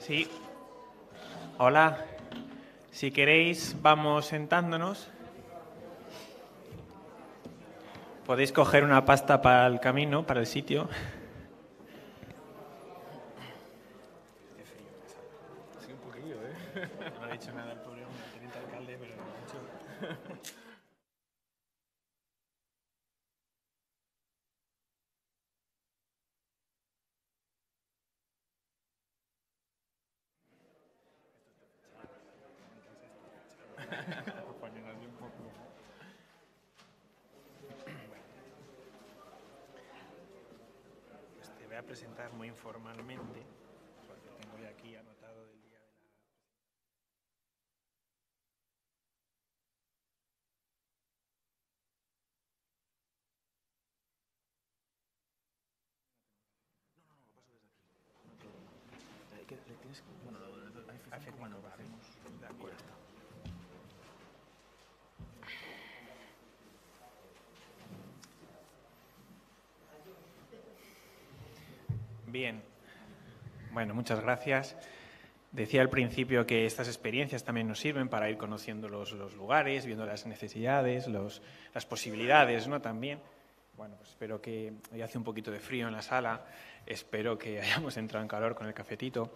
Sí. Hola. Si queréis, vamos sentándonos. Podéis coger una pasta para el camino, para el sitio. Qué frío que sale. Sí, un poquillo, ¿eh? No ha dicho nada el pobre hombre, el teniente alcalde, pero mucho. Ponernos un poco. Pues te voy a presentar muy informalmente, porque tengo ya aquí anotado del día de la... Le tienes que... Bueno, A F5, vale. De acuerdo. Bien. Bueno, muchas gracias. Decía al principio que estas experiencias también nos sirven para ir conociendo los lugares, viendo las necesidades, las posibilidades, ¿no? También. Bueno, pues espero que hoy hace un poquito de frío en la sala, espero que hayamos entrado en calor con el cafetito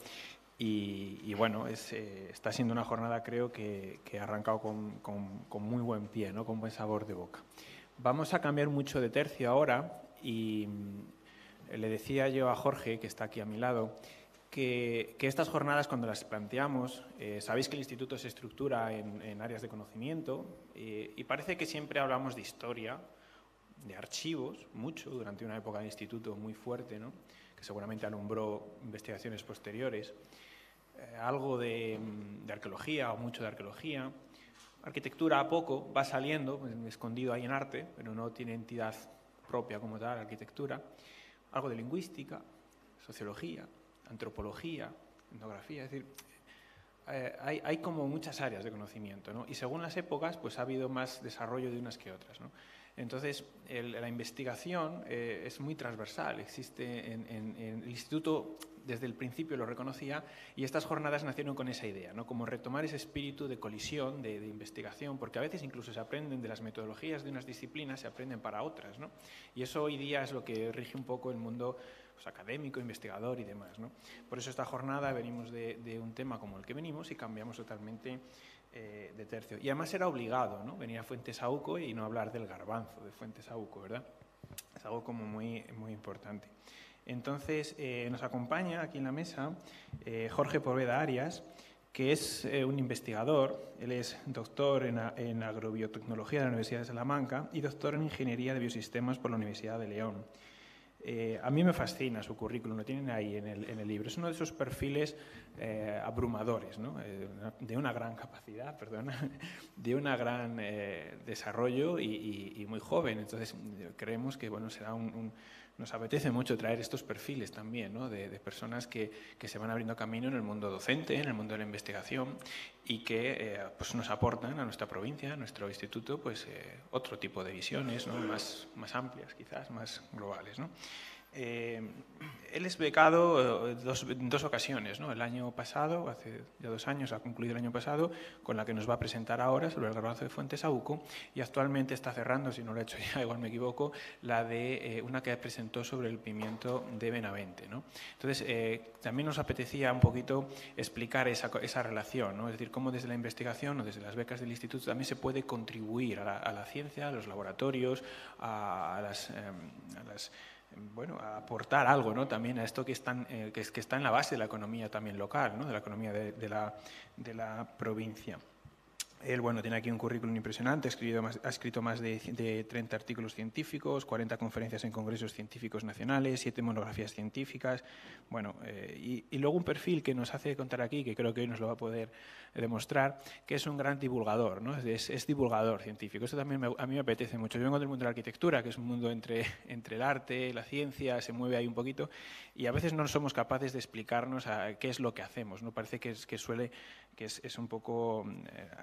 y bueno, está siendo una jornada creo que ha arrancado con muy buen pie, ¿no? Con buen sabor de boca. Vamos a cambiar mucho de tercio ahora y le decía yo a Jorge, que está aquí a mi lado, que estas jornadas cuando las planteamos, sabéis que el instituto se estructura en áreas de conocimiento y parece que siempre hablamos de historia, de archivos, mucho, durante una época de instituto muy fuerte, ¿no? Que seguramente alumbró investigaciones posteriores, algo de arqueología o mucho de arqueología, arquitectura a poco, va saliendo, escondido ahí en arte, pero no tiene entidad propia como tal, arquitectura, algo de lingüística, sociología, antropología, etnografía, es decir, hay como muchas áreas de conocimiento, ¿no? Y según las épocas, pues ha habido más desarrollo de unas que otras, ¿no? Entonces, la investigación es muy transversal, existe en el instituto, desde el principio lo reconocía, y estas jornadas nacieron con esa idea, ¿no? Como retomar ese espíritu de colisión, de investigación, porque a veces incluso se aprenden de las metodologías de unas disciplinas, se aprenden para otras, ¿no? Y eso hoy día es lo que rige un poco el mundo pues, académico, investigador y demás, ¿no? Por eso esta jornada venimos de un tema como el que venimos y cambiamos totalmente de tercio. Y además era obligado, ¿no? Venir a Fuentesauco y no hablar del garbanzo de Fuentesauco, ¿verdad? Es algo como muy, muy importante. Entonces, nos acompaña aquí en la mesa Jorge Poveda Arias, que es un investigador. Él es doctor en agrobiotecnología de la Universidad de Salamanca y doctor en ingeniería de biosistemas por la Universidad de León. A mí me fascina su currículum, lo tienen ahí en el libro. Es uno de esos perfiles abrumadores, ¿no? De una gran capacidad, perdona, de un gran desarrollo y muy joven. Entonces, creemos que bueno, será nos apetece mucho traer estos perfiles también, ¿no? de personas que se van abriendo camino en el mundo docente, en el mundo de la investigación y que pues nos aportan a nuestra provincia, a nuestro instituto, pues otro tipo de visiones, ¿no? más amplias quizás, más globales, ¿no? Él es becado en dos ocasiones, ¿no? El año pasado, hace ya 2 años, ha concluido el año pasado, con la que nos va a presentar ahora sobre el garbanzo de Fuentesauco, y actualmente está cerrando, si no lo he hecho ya, igual me equivoco, la de una que presentó sobre el pimiento de Benavente, ¿no? Entonces, también nos apetecía un poquito explicar esa relación, ¿no? Es decir, cómo desde la investigación o desde las becas del instituto también se puede contribuir a la ciencia, a los laboratorios, a las bueno, a aportar algo, ¿no? También a esto que está en la base de la economía también local, ¿no? De la economía de la provincia. Él, bueno, tiene aquí un currículum impresionante, ha escrito más de 30 artículos científicos, 40 conferencias en congresos científicos nacionales, 7 monografías científicas, bueno, y luego un perfil que nos hace contar aquí, que creo que hoy nos lo va a poder demostrar, que es un gran divulgador, ¿no? Es divulgador científico. Eso también a mí me apetece mucho. Yo vengo del mundo de la arquitectura, que es un mundo entre el arte, la ciencia, se mueve ahí un poquito, y a veces no somos capaces de explicarnos qué es lo que hacemos, ¿no? Parece que es un poco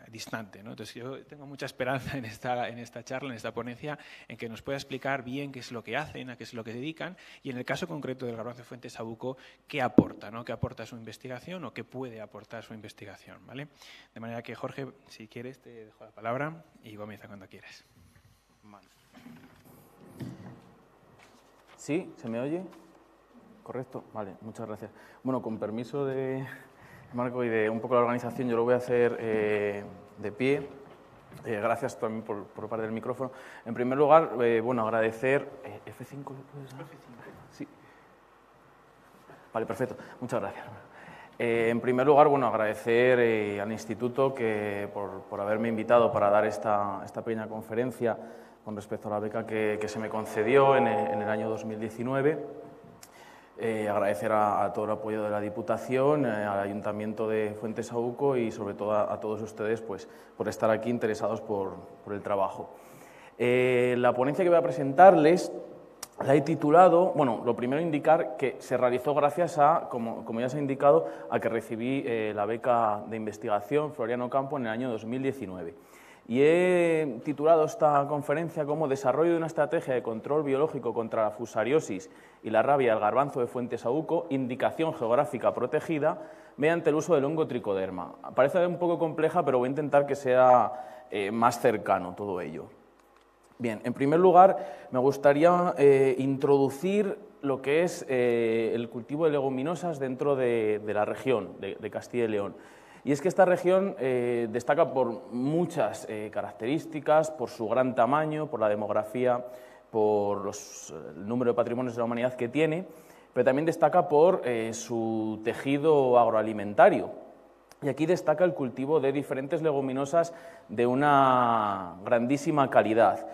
distinto constante, ¿no? Entonces, yo tengo mucha esperanza en esta charla, en esta ponencia, en que nos pueda explicar bien qué es lo que hacen, a qué es lo que dedican y, en el caso concreto del garbanzo de Fuentes-Saúco, qué aporta, ¿no? Qué aporta su investigación o qué puede aportar su investigación, ¿vale? De manera que, Jorge, si quieres, te dejo la palabra y comienza cuando quieras. Vale. ¿Sí? ¿Se me oye? ¿Correcto? Vale, muchas gracias. Bueno, con permiso de Marco y de un poco la organización, yo lo voy a hacer de pie. Gracias también por parte del micrófono. En primer lugar, bueno, agradecer... ¿F5 le puedes dar? F5. Sí. Vale, perfecto. Muchas gracias. En primer lugar, bueno, agradecer al Instituto por haberme invitado para dar esta pequeña conferencia con respecto a la beca que se me concedió en el año 2019. Agradecer a todo el apoyo de la Diputación, al Ayuntamiento de Fuentes-Saúco y sobre todo a todos ustedes pues, por estar aquí interesados por el trabajo. La ponencia que voy a presentarles la he titulado, bueno, lo primero indicar que se realizó gracias a, como ya se ha indicado, a que recibí la beca de investigación Floriano Campo en el año 2019. Y he titulado esta conferencia como Desarrollo de una estrategia de control biológico contra la fusariosis y la rabia del garbanzo de Fuentes-Saúco, indicación geográfica protegida mediante el uso del hongo tricoderma. Parece un poco compleja, pero voy a intentar que sea más cercano todo ello. Bien, en primer lugar, me gustaría introducir lo que es el cultivo de leguminosas dentro de la región de Castilla y León. Y es que esta región destaca por muchas características, por su gran tamaño, por la demografía, por el número de patrimonios de la humanidad que tiene, pero también destaca por su tejido agroalimentario. Y aquí destaca el cultivo de diferentes leguminosas de una grandísima calidad.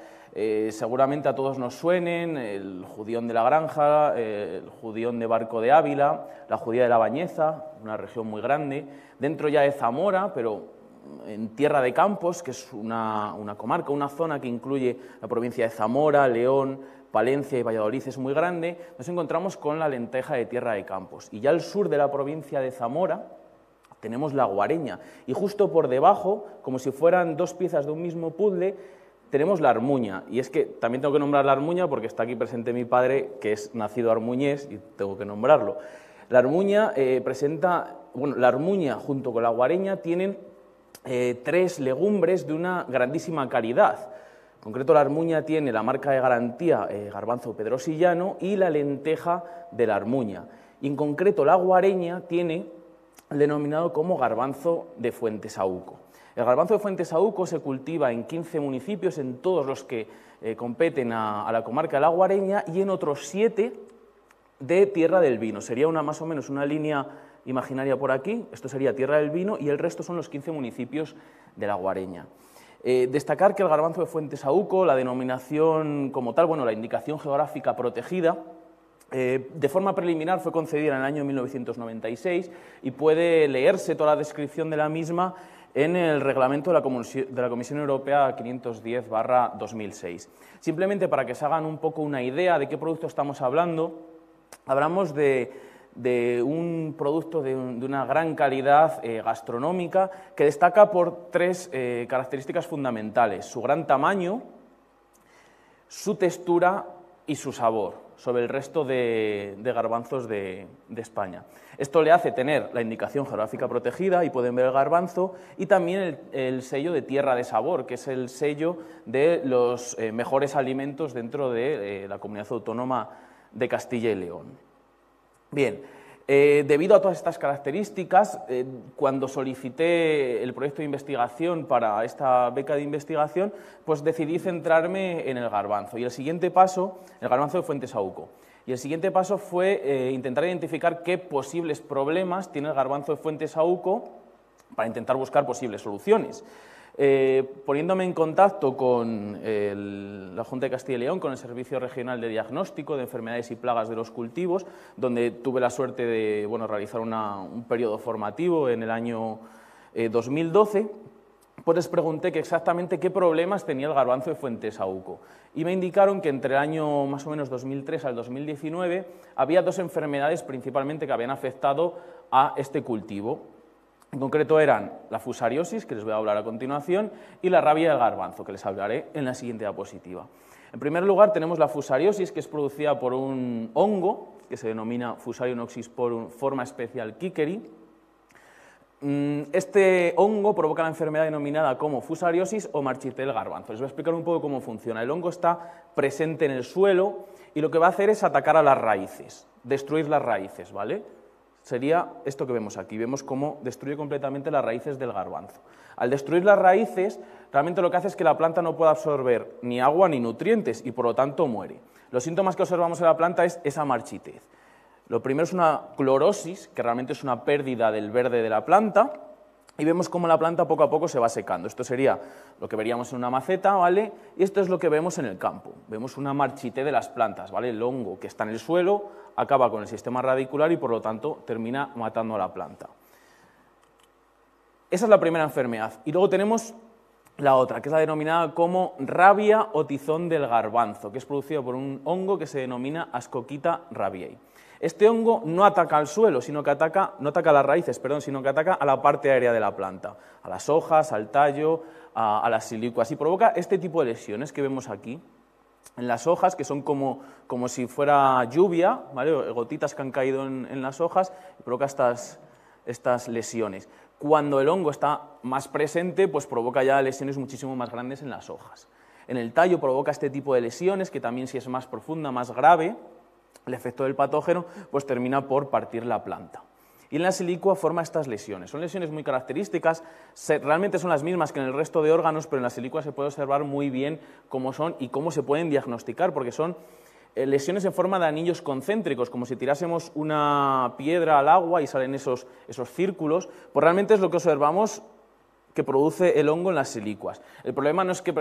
Seguramente a todos nos suenen el judión de la Granja, el judión de Barco de Ávila, la judía de la Bañeza, una región muy grande, dentro ya de Zamora, pero en Tierra de Campos, que es una comarca, una zona que incluye la provincia de Zamora, León, Palencia y Valladolid, es muy grande, nos encontramos con la lenteja de Tierra de Campos. Y ya al sur de la provincia de Zamora tenemos la guareña, y justo por debajo, como si fueran dos piezas de un mismo puzzle, tenemos la armuña, y es que también tengo que nombrar la armuña porque está aquí presente mi padre, que es nacido armuñés, y tengo que nombrarlo. La armuña la armuña junto con la guareña tienen tres legumbres de una grandísima calidad. En concreto, la armuña tiene la marca de garantía garbanzo pedrosillano y la lenteja de la armuña. Y en concreto, la guareña tiene el denominado como garbanzo de Fuentes-Saúco. El garbanzo de Fuentes-Saúco se cultiva en 15 municipios, en todos los que competen a la comarca de la Guareña, y en otros 7 de Tierra del Vino. Sería más o menos una línea imaginaria por aquí, esto sería Tierra del Vino, y el resto son los 15 municipios de la Guareña. Destacar que el garbanzo de Fuentes-Saúco, la denominación como tal, bueno, la indicación geográfica protegida, de forma preliminar fue concedida en el año 1996 y puede leerse toda la descripción de la misma en el reglamento de la Comisión Europea 510/2006. Simplemente para que se hagan un poco una idea de qué producto estamos hablando, hablamos de un producto de una gran calidad gastronómica que destaca por tres características fundamentales: su gran tamaño, su textura y su sabor sobre el resto de garbanzos de España. Esto le hace tener la indicación geográfica protegida, y pueden ver el garbanzo, y también el sello de Tierra de Sabor, que es el sello de los mejores alimentos dentro de la Comunidad Autónoma de Castilla y León. Bien, debido a todas estas características, cuando solicité el proyecto de investigación para esta beca de investigación, pues decidí centrarme en el garbanzo. Y el siguiente paso, el garbanzo de Fuentes-Saúco. Y el siguiente paso fue intentar identificar qué posibles problemas tiene el garbanzo de Fuentes-Saúco para intentar buscar posibles soluciones. Poniéndome en contacto con la Junta de Castilla y León, con el Servicio Regional de Diagnóstico de Enfermedades y Plagas de los Cultivos, donde tuve la suerte de realizar un periodo formativo en el año 2012, pues les pregunté exactamente qué problemas tenía el garbanzo de Fuentes-Saúco. Y me indicaron que entre el año más o menos 2003 al 2019 había dos enfermedades principalmente que habían afectado a este cultivo. En concreto eran la fusariosis, que les voy a hablar a continuación, y la rabia del garbanzo, que les hablaré en la siguiente diapositiva. En primer lugar tenemos la fusariosis, que es producida por un hongo, que se denomina Fusarium oxysporum, forma especial Kikeri. Este hongo provoca la enfermedad denominada como fusariosis o marchite del garbanzo. Les voy a explicar un poco cómo funciona. El hongo está presente en el suelo y lo que va a hacer es atacar a las raíces, destruir las raíces, ¿vale? Sería esto que vemos aquí, vemos cómo destruye completamente las raíces del garbanzo. Al destruir las raíces, realmente lo que hace es que la planta no pueda absorber ni agua ni nutrientes y por lo tanto muere. Los síntomas que observamos en la planta es esa marchitez. Lo primero es una clorosis, que realmente es una pérdida del verde de la planta, y vemos cómo la planta poco a poco se va secando. Esto sería lo que veríamos en una maceta, ¿vale? Y esto es lo que vemos en el campo. Vemos una marchitez de las plantas, ¿vale? El hongo que está en el suelo acaba con el sistema radicular y por lo tanto termina matando a la planta. Esa es la primera enfermedad. Y luego tenemos la otra, que es la denominada como rabia o tizón del garbanzo, que es producido por un hongo que se denomina Ascochyta rabiei. Este hongo no ataca al suelo, no ataca a las raíces, sino que ataca a la parte aérea de la planta, a las hojas, al tallo, a las silicuas, y provoca este tipo de lesiones que vemos aquí en las hojas, que son como si fuera lluvia, ¿vale? Gotitas que han caído en las hojas, y provoca estas lesiones. Cuando el hongo está más presente, pues provoca ya lesiones muchísimo más grandes en las hojas. En el tallo provoca este tipo de lesiones, que también si es más profunda, más grave, el efecto del patógeno, pues termina por partir la planta. Y en la silicua forma estas lesiones. Son lesiones muy características, realmente son las mismas que en el resto de órganos, pero en la silicua se puede observar muy bien cómo son y cómo se pueden diagnosticar, porque son lesiones en forma de anillos concéntricos, como si tirásemos una piedra al agua y salen esos círculos, pues realmente es lo que observamos que produce el hongo en las silicuas. El problema no es que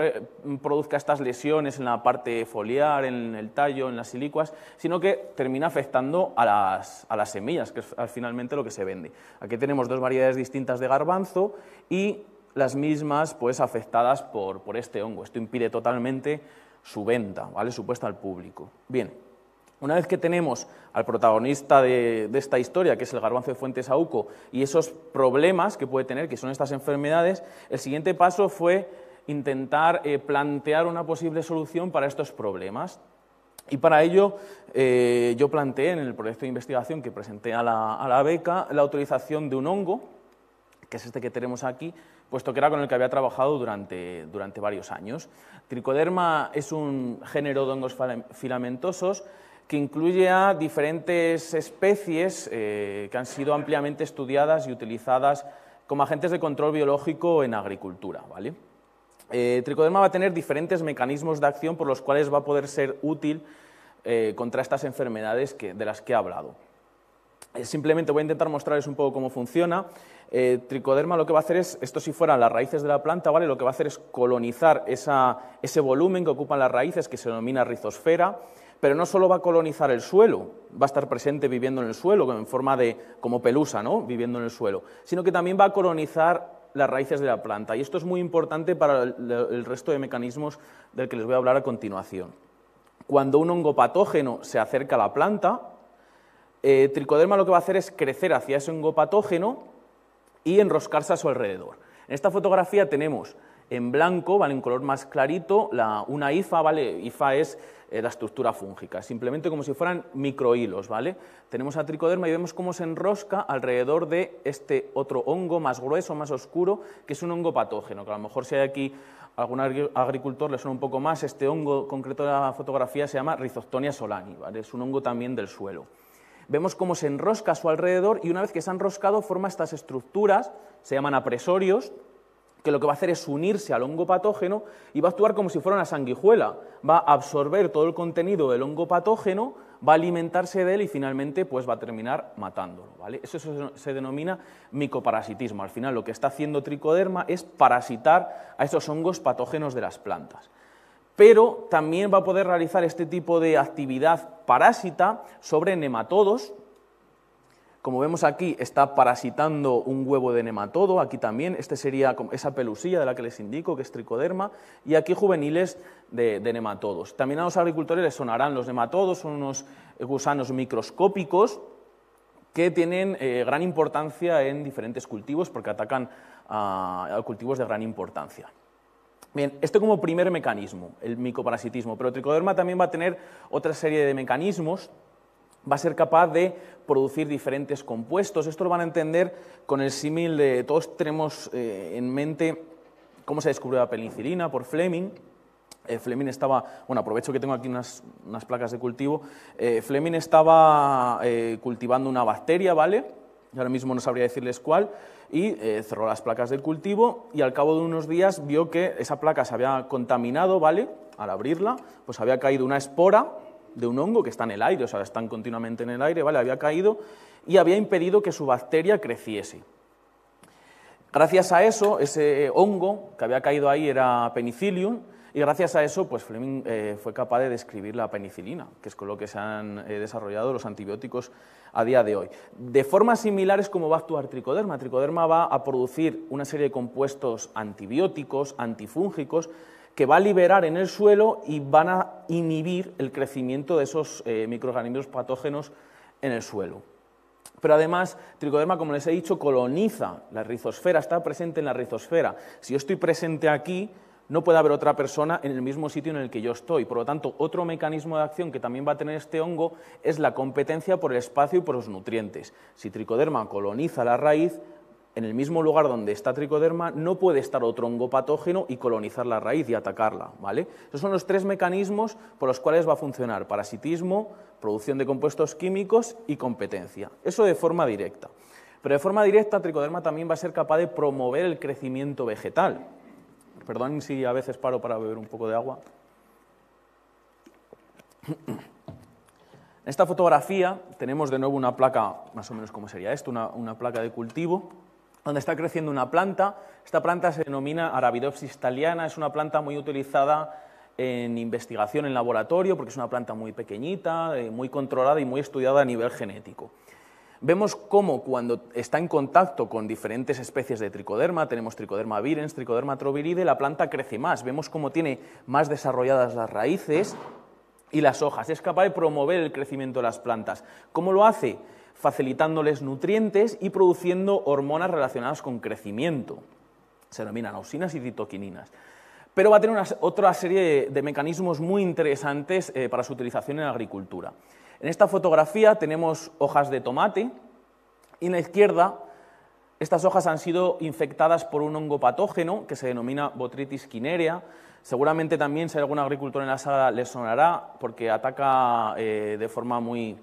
produzca estas lesiones en la parte foliar, en el tallo, en las silicuas, sino que termina afectando a las semillas, que es finalmente lo que se vende. Aquí tenemos dos variedades distintas de garbanzo y las mismas pues afectadas por este hongo. Esto impide totalmente su venta, ¿vale? Su puesta al público. Bien. Una vez que tenemos al protagonista de esta historia, que es el garbanzo de Fuentesauco, y esos problemas que puede tener, que son estas enfermedades, el siguiente paso fue intentar plantear una posible solución para estos problemas. Y para ello yo planteé en el proyecto de investigación que presenté a la beca la utilización de un hongo, que es este que tenemos aquí, puesto que era con el que había trabajado durante varios años. Tricoderma es un género de hongos filamentosos que incluye a diferentes especies que han sido ampliamente estudiadas y utilizadas como agentes de control biológico en agricultura, ¿vale? Tricoderma va a tener diferentes mecanismos de acción por los cuales va a poder ser útil contra estas enfermedades de las que he hablado. Simplemente voy a intentar mostrarles un poco cómo funciona. Tricoderma lo que va a hacer es, esto si fueran las raíces de la planta, ¿vale? Lo que va a hacer es colonizar ese volumen que ocupan las raíces, que se denomina rizosfera, pero no solo va a colonizar el suelo, va a estar presente viviendo en el suelo, en forma como pelusa, ¿no? Viviendo en el suelo, sino que también va a colonizar las raíces de la planta. Y esto es muy importante para el resto de mecanismos del que les voy a hablar a continuación. Cuando un hongo patógeno se acerca a la planta, Tricoderma lo que va a hacer es crecer hacia ese hongo patógeno y enroscarse a su alrededor. En esta fotografía tenemos en blanco, ¿vale? En color más clarito, una hifa, ¿vale? Hifa es la estructura fúngica, simplemente como si fueran microhilos, ¿vale? Tenemos a Tricoderma y vemos cómo se enrosca alrededor de este otro hongo más grueso, más oscuro, que es un hongo patógeno, que a lo mejor si hay aquí algún agricultor le suena un poco más. Este hongo concreto de la fotografía se llama Rhizoctonia solani, ¿vale? Es un hongo también del suelo. Vemos cómo se enrosca a su alrededor y una vez que se ha enroscado forma estas estructuras, se llaman apresorios, que lo que va a hacer es unirse al hongo patógeno y va a actuar como si fuera una sanguijuela, va a absorber todo el contenido del hongo patógeno, va a alimentarse de él y finalmente pues va a terminar matándolo, ¿vale? Eso se denomina micoparasitismo. Al final lo que está haciendo Tricoderma es parasitar a esos hongos patógenos de las plantas. Pero también va a poder realizar este tipo de actividad parásita sobre nematodos. Como vemos aquí, está parasitando un huevo de nematodo, aquí también, este sería esa pelusilla de la que les indico, que es Tricoderma, y aquí juveniles de nematodos. También a los agricultores les sonarán los nematodos, son unos gusanos microscópicos que tienen gran importancia en diferentes cultivos porque atacan a cultivos de gran importancia. Bien, esto como primer mecanismo, el micoparasitismo, pero Tricoderma también va a tener otra serie de mecanismos. Va a ser capaz de producir diferentes compuestos. Esto lo van a entender con el símil de, todos tenemos en mente cómo se descubrió la penicilina por Fleming. Fleming estaba, bueno, aprovecho que tengo aquí unas placas de cultivo. Fleming estaba cultivando una bacteria, ¿vale? Ahora mismo no sabría decirles cuál, y cerró las placas del cultivo y al cabo de unos días vio que esa placa se había contaminado, ¿vale? Al abrirla, pues había caído una espora de un hongo que está en el aire, o sea, están continuamente en el aire, ¿vale? Había caído y había impedido que su bacteria creciese. Gracias a eso, ese hongo que había caído ahí era Penicillium, y gracias a eso, pues Fleming fue capaz de describir la penicilina, que es con lo que se han desarrollado los antibióticos a día de hoy. De forma similar es como va a actuar Tricoderma. Tricoderma va a producir una serie de compuestos antibióticos, antifúngicos, que va a liberar en el suelo y van a inhibir el crecimiento de esos microorganismos patógenos en el suelo. Pero además, Tricoderma, como les he dicho, coloniza la rizosfera, está presente en la rizosfera. Si yo estoy presente aquí, no puede haber otra persona en el mismo sitio en el que yo estoy. Por lo tanto, otro mecanismo de acción que también va a tener este hongo es la competencia por el espacio y por los nutrientes. Si Tricoderma coloniza la raíz, en el mismo lugar donde está Tricoderma no puede estar otro hongo patógeno y colonizar la raíz y atacarla, ¿vale? Esos son los tres mecanismos por los cuales va a funcionar: parasitismo, producción de compuestos químicos y competencia. Eso de forma directa. Pero de forma directa, Tricoderma también va a ser capaz de promover el crecimiento vegetal. Perdonen si a veces paro para beber un poco de agua. En esta fotografía tenemos de nuevo una placa, más o menos como sería esto, una placa de cultivo, donde está creciendo una planta. Esta planta se denomina Arabidopsis thaliana, es una planta muy utilizada en investigación en laboratorio, porque es una planta muy pequeñita, muy controlada y muy estudiada a nivel genético. Vemos cómo cuando está en contacto con diferentes especies de Tricoderma, tenemos Tricoderma virens, Tricoderma troviride, la planta crece más. Vemos cómo tiene más desarrolladas las raíces y las hojas. Es capaz de promover el crecimiento de las plantas. ¿Cómo lo hace? Facilitándoles nutrientes y produciendo hormonas relacionadas con crecimiento. Se denominan auxinas y citoquininas. Pero va a tener otra serie de mecanismos muy interesantes para su utilización en la agricultura. En esta fotografía tenemos hojas de tomate y en la izquierda estas hojas han sido infectadas por un hongo patógeno que se denomina Botrytis cinerea. Seguramente también, si hay algún agricultor en la sala, les sonará porque ataca de forma muy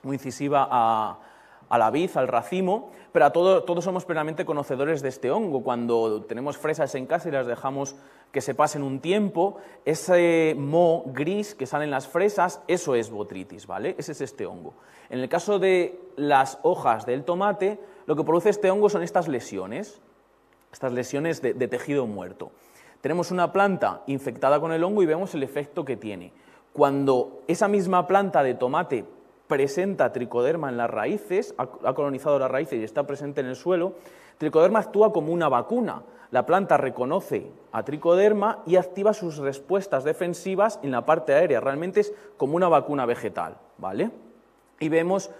incisiva a la vid, al racimo, pero todos somos plenamente conocedores de este hongo. Cuando tenemos fresas en casa y las dejamos que se pasen un tiempo, ese moho gris que sale en las fresas, eso es Botrytis, ¿vale? Ese es este hongo. En el caso de las hojas del tomate, lo que produce este hongo son estas lesiones de tejido muerto. Tenemos una planta infectada con el hongo y vemos el efecto que tiene. Cuando esa misma planta de tomate presenta Tricoderma en las raíces, ha colonizado las raíces y está presente en el suelo, Tricoderma actúa como una vacuna. La planta reconoce a Tricoderma y activa sus respuestas defensivas en la parte aérea. Realmente es como una vacuna vegetal, ¿vale? Y vemos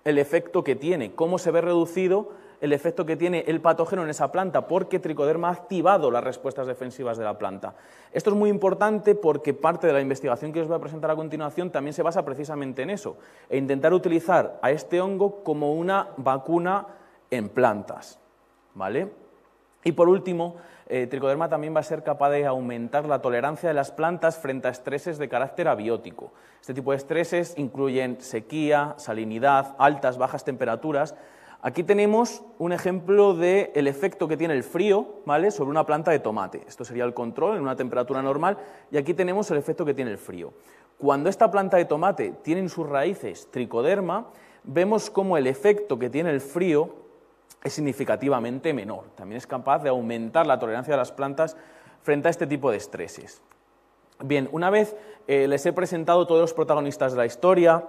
el efecto que tiene, cómo se ve reducido el efecto que tiene el patógeno en esa planta, porque Tricoderma ha activado las respuestas defensivas de la planta. Esto es muy importante porque parte de la investigación que os voy a presentar a continuación también se basa precisamente en eso, en intentar utilizar a este hongo como una vacuna en plantas, ¿vale? Y por último, Tricoderma también va a ser capaz de aumentar la tolerancia de las plantas frente a estreses de carácter abiótico. Este tipo de estreses incluyen sequía, salinidad, altas, bajas temperaturas. Aquí tenemos un ejemplo del efecto que tiene el frío, ¿vale?, sobre una planta de tomate. Esto sería el control en una temperatura normal y aquí tenemos el efecto que tiene el frío. Cuando esta planta de tomate tiene en sus raíces Tricoderma, vemos cómo el efecto que tiene el frío es significativamente menor. También es capaz de aumentar la tolerancia de las plantas frente a este tipo de estreses. Bien, una vez les he presentado todos los protagonistas de la historia,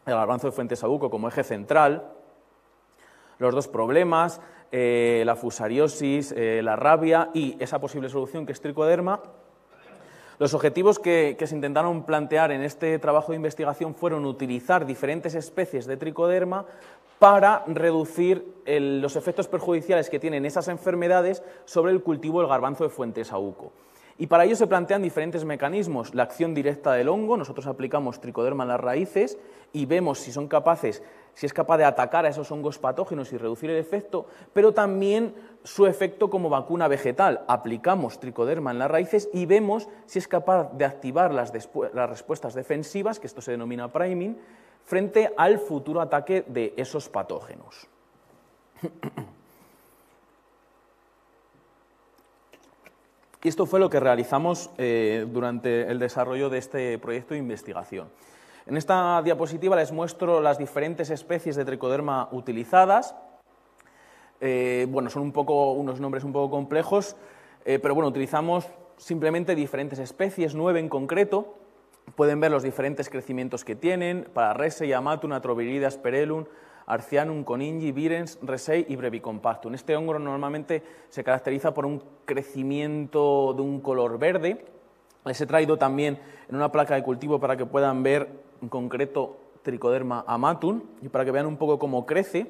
el garbanzo de Fuentesabuco como eje central, los dos problemas, la fusariosis, la rabia y esa posible solución que es Tricoderma, Los objetivos que se intentaron plantear en este trabajo de investigación fueron utilizar diferentes especies de tricoderma para reducir los efectos perjudiciales que tienen esas enfermedades sobre el cultivo del garbanzo de Fuentesaúco. Y para ello se plantean diferentes mecanismos, la acción directa del hongo, nosotros aplicamos tricoderma en las raíces y vemos si es capaz de atacar a esos hongos patógenos y reducir el efecto, pero también su efecto como vacuna vegetal. Aplicamos tricoderma en las raíces y vemos si es capaz de activar las respuestas defensivas, que esto se denomina priming, frente al futuro ataque de esos patógenos. Y esto fue lo que realizamos durante el desarrollo de este proyecto de investigación. En esta diapositiva les muestro las diferentes especies de tricoderma utilizadas. Bueno, son unos nombres un poco complejos, pero bueno, utilizamos simplemente diferentes especies, 9 en concreto. Pueden ver los diferentes crecimientos que tienen, para Resei, Amatum, Atroviridae, Asperellum, Arcianum, Coningi, Virens, Resei y Brevicompactum. Este hongo normalmente se caracteriza por un crecimiento de un color verde. Les he traído también en una placa de cultivo para que puedan ver en concreto Tricoderma amatum y para que vean un poco cómo crece.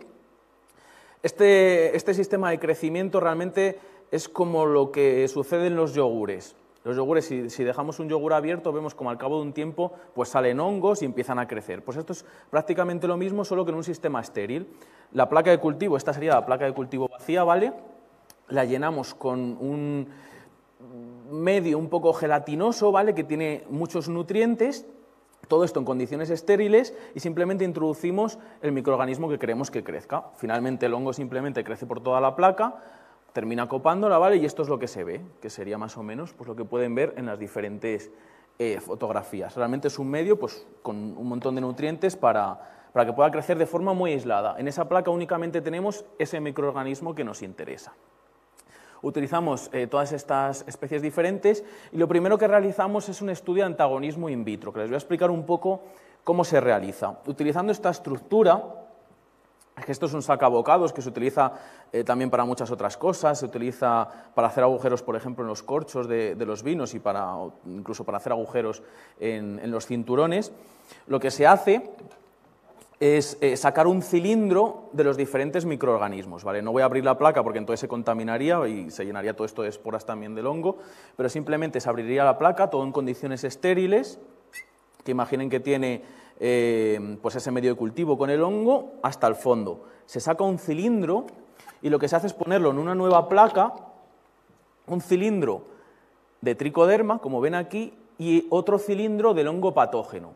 Este sistema de crecimiento realmente es como lo que sucede en los yogures. Los yogures, si dejamos un yogur abierto, vemos como al cabo de un tiempo pues salen hongos y empiezan a crecer. Pues esto es prácticamente lo mismo, solo que en un sistema estéril. La placa de cultivo, esta sería la placa de cultivo vacía, ¿vale? La llenamos con un medio un poco gelatinoso, ¿vale? Que tiene muchos nutrientes, todo esto en condiciones estériles, y simplemente introducimos el microorganismo que queremos que crezca. Finalmente el hongo simplemente crece por toda la placa, termina copándola, ¿vale? Y esto es lo que se ve, que sería más o menos pues, lo que pueden ver en las diferentes fotografías. Realmente es un medio pues, con un montón de nutrientes para que pueda crecer de forma muy aislada. En esa placa únicamente tenemos ese microorganismo que nos interesa. Utilizamos todas estas especies diferentes y lo primero que realizamos es un estudio de antagonismo in vitro, que les voy a explicar un poco cómo se realiza. Utilizando esta estructura, que esto es un sacabocados que se utiliza también para muchas otras cosas, se utiliza para hacer agujeros, por ejemplo, en los corchos de los vinos y incluso para hacer agujeros en los cinturones. Lo que se hace es sacar un cilindro de los diferentes microorganismos, ¿vale? No voy a abrir la placa porque entonces se contaminaría y se llenaría todo esto de esporas también del hongo, pero simplemente se abriría la placa, todo en condiciones estériles, que imaginen que tiene pues ese medio de cultivo con el hongo hasta el fondo. Se saca un cilindro y lo que se hace es ponerlo en una nueva placa, un cilindro de tricoderma, como ven aquí, y otro cilindro del hongo patógeno.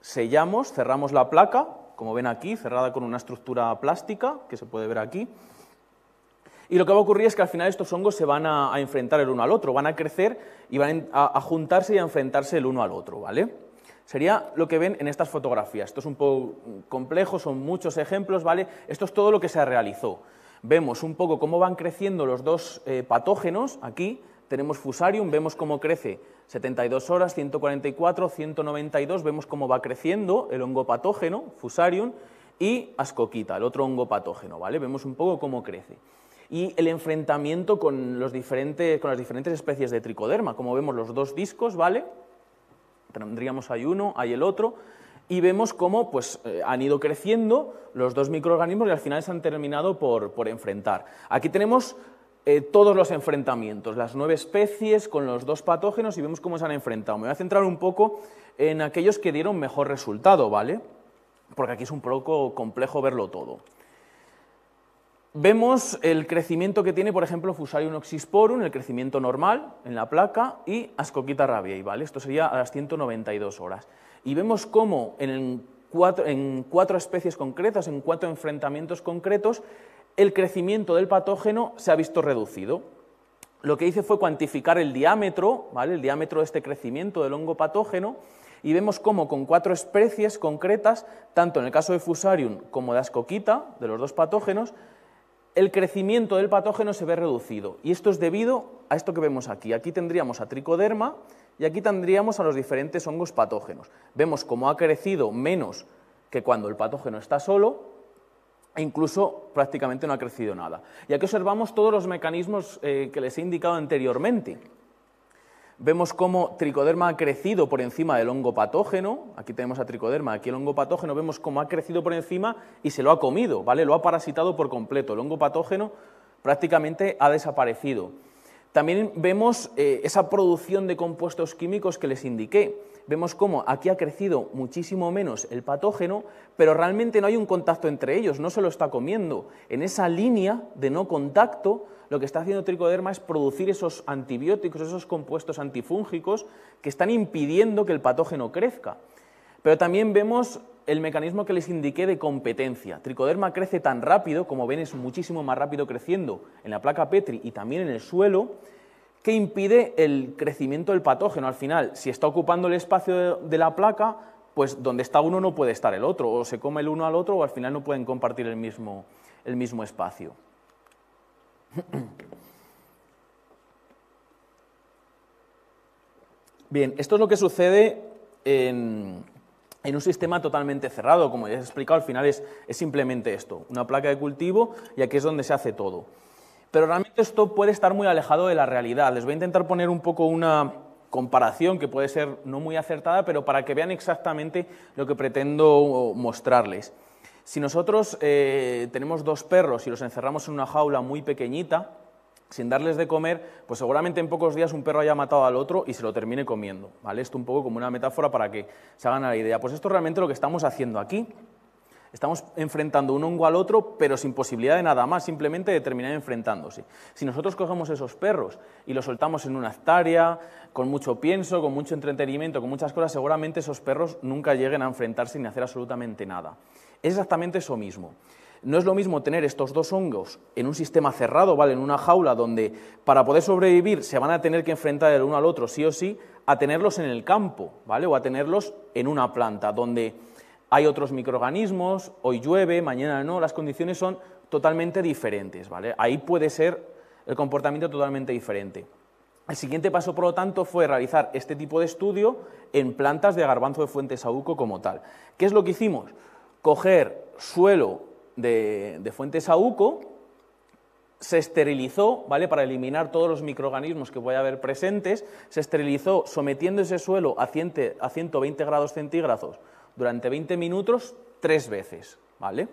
Sellamos, cerramos la placa, como ven aquí, cerrada con una estructura plástica, que se puede ver aquí, y lo que va a ocurrir es que al final estos hongos se van a enfrentar el uno al otro, van a crecer y van a juntarse y a enfrentarse el uno al otro, ¿vale? Sería lo que ven en estas fotografías. Esto es un poco complejo, son muchos ejemplos, ¿vale? Esto es todo lo que se realizó. Vemos un poco cómo van creciendo los dos patógenos, aquí tenemos Fusarium, vemos cómo crece 72 horas, 144, 192, vemos cómo va creciendo el hongo patógeno, Fusarium, y Ascochyta, el otro hongo patógeno, ¿vale? Vemos un poco cómo crece. Y el enfrentamiento con las diferentes especies de tricoderma, como vemos los dos discos, ¿vale? Tendríamos ahí uno, hay el otro, y vemos cómo pues, han ido creciendo los dos microorganismos y al final se han terminado por enfrentar. Aquí tenemos todos los enfrentamientos, las 9 especies con los dos patógenos y vemos cómo se han enfrentado. Me voy a centrar un poco en aquellos que dieron mejor resultado, ¿vale? Porque aquí es un poco complejo verlo todo. Vemos el crecimiento que tiene, por ejemplo, Fusarium oxysporum, el crecimiento normal en la placa, y Ascochyta rabiei, ¿vale? Esto sería a las 192 horas. Y vemos cómo en 4 especies concretas, en 4 enfrentamientos concretos, el crecimiento del patógeno se ha visto reducido. Lo que hice fue cuantificar el diámetro, ¿vale? El diámetro de este crecimiento del hongo patógeno, y vemos cómo con 4 especies concretas, tanto en el caso de Fusarium como de Ascochyta, de los dos patógenos, el crecimiento del patógeno se ve reducido. Y esto es debido a esto que vemos aquí. Aquí tendríamos a Tricoderma y aquí tendríamos a los diferentes hongos patógenos. Vemos cómo ha crecido menos que cuando el patógeno está solo, e incluso prácticamente no ha crecido nada. Y aquí observamos todos los mecanismos que les he indicado anteriormente. Vemos cómo tricoderma ha crecido por encima del hongo patógeno. Aquí tenemos a tricoderma, aquí el hongo patógeno. Vemos cómo ha crecido por encima y se lo ha comido, ¿vale? Lo ha parasitado por completo. El hongo patógeno prácticamente ha desaparecido. También vemos esa producción de compuestos químicos que les indiqué. Vemos cómo aquí ha crecido muchísimo menos el patógeno, pero realmente no hay un contacto entre ellos, no se lo está comiendo. En esa línea de no contacto, lo que está haciendo tricoderma es producir esos antibióticos, esos compuestos antifúngicos que están impidiendo que el patógeno crezca. Pero también vemos el mecanismo que les indiqué de competencia. Tricoderma crece tan rápido, como ven es muchísimo más rápido creciendo en la placa Petri y también en el suelo, que impide el crecimiento del patógeno. Al final, si está ocupando el espacio de la placa, pues donde está uno no puede estar el otro, o se come el uno al otro, o al final no pueden compartir el mismo espacio. Bien, esto es lo que sucede en un sistema totalmente cerrado. Como ya he explicado, al final es simplemente esto, una placa de cultivo, y aquí es donde se hace todo. Pero realmente esto puede estar muy alejado de la realidad. Les voy a intentar poner un poco una comparación que puede ser no muy acertada, pero para que vean exactamente lo que pretendo mostrarles. Si nosotros tenemos dos perros y los encerramos en una jaula muy pequeñita, sin darles de comer, pues seguramente en pocos días un perro haya matado al otro y se lo termine comiendo, ¿vale? Esto un poco como una metáfora para que se hagan a la idea. Pues esto es realmente lo que estamos haciendo aquí. Estamos enfrentando un hongo al otro, pero sin posibilidad de nada más, simplemente de terminar enfrentándose. Si nosotros cogemos esos perros y los soltamos en una hectárea, con mucho pienso, con mucho entretenimiento, con muchas cosas, seguramente esos perros nunca lleguen a enfrentarse ni a hacer absolutamente nada. Es exactamente eso mismo. No es lo mismo tener estos dos hongos en un sistema cerrado, ¿vale? En una jaula donde para poder sobrevivir se van a tener que enfrentar el uno al otro sí o sí, a tenerlos en el campo, ¿vale? O a tenerlos en una planta donde hay otros microorganismos, hoy llueve, mañana no, las condiciones son totalmente diferentes, ¿vale? Ahí puede ser el comportamiento totalmente diferente. El siguiente paso, por lo tanto, fue realizar este tipo de estudio en plantas de garbanzo de Fuentesaúco como tal. ¿Qué es lo que hicimos? Coger suelo de Fuentesaúco, se esterilizó, ¿vale? Para eliminar todos los microorganismos que pueda haber presentes, se esterilizó sometiendo ese suelo a 120 grados centígrados durante 20 minutos 3 veces, ¿vale?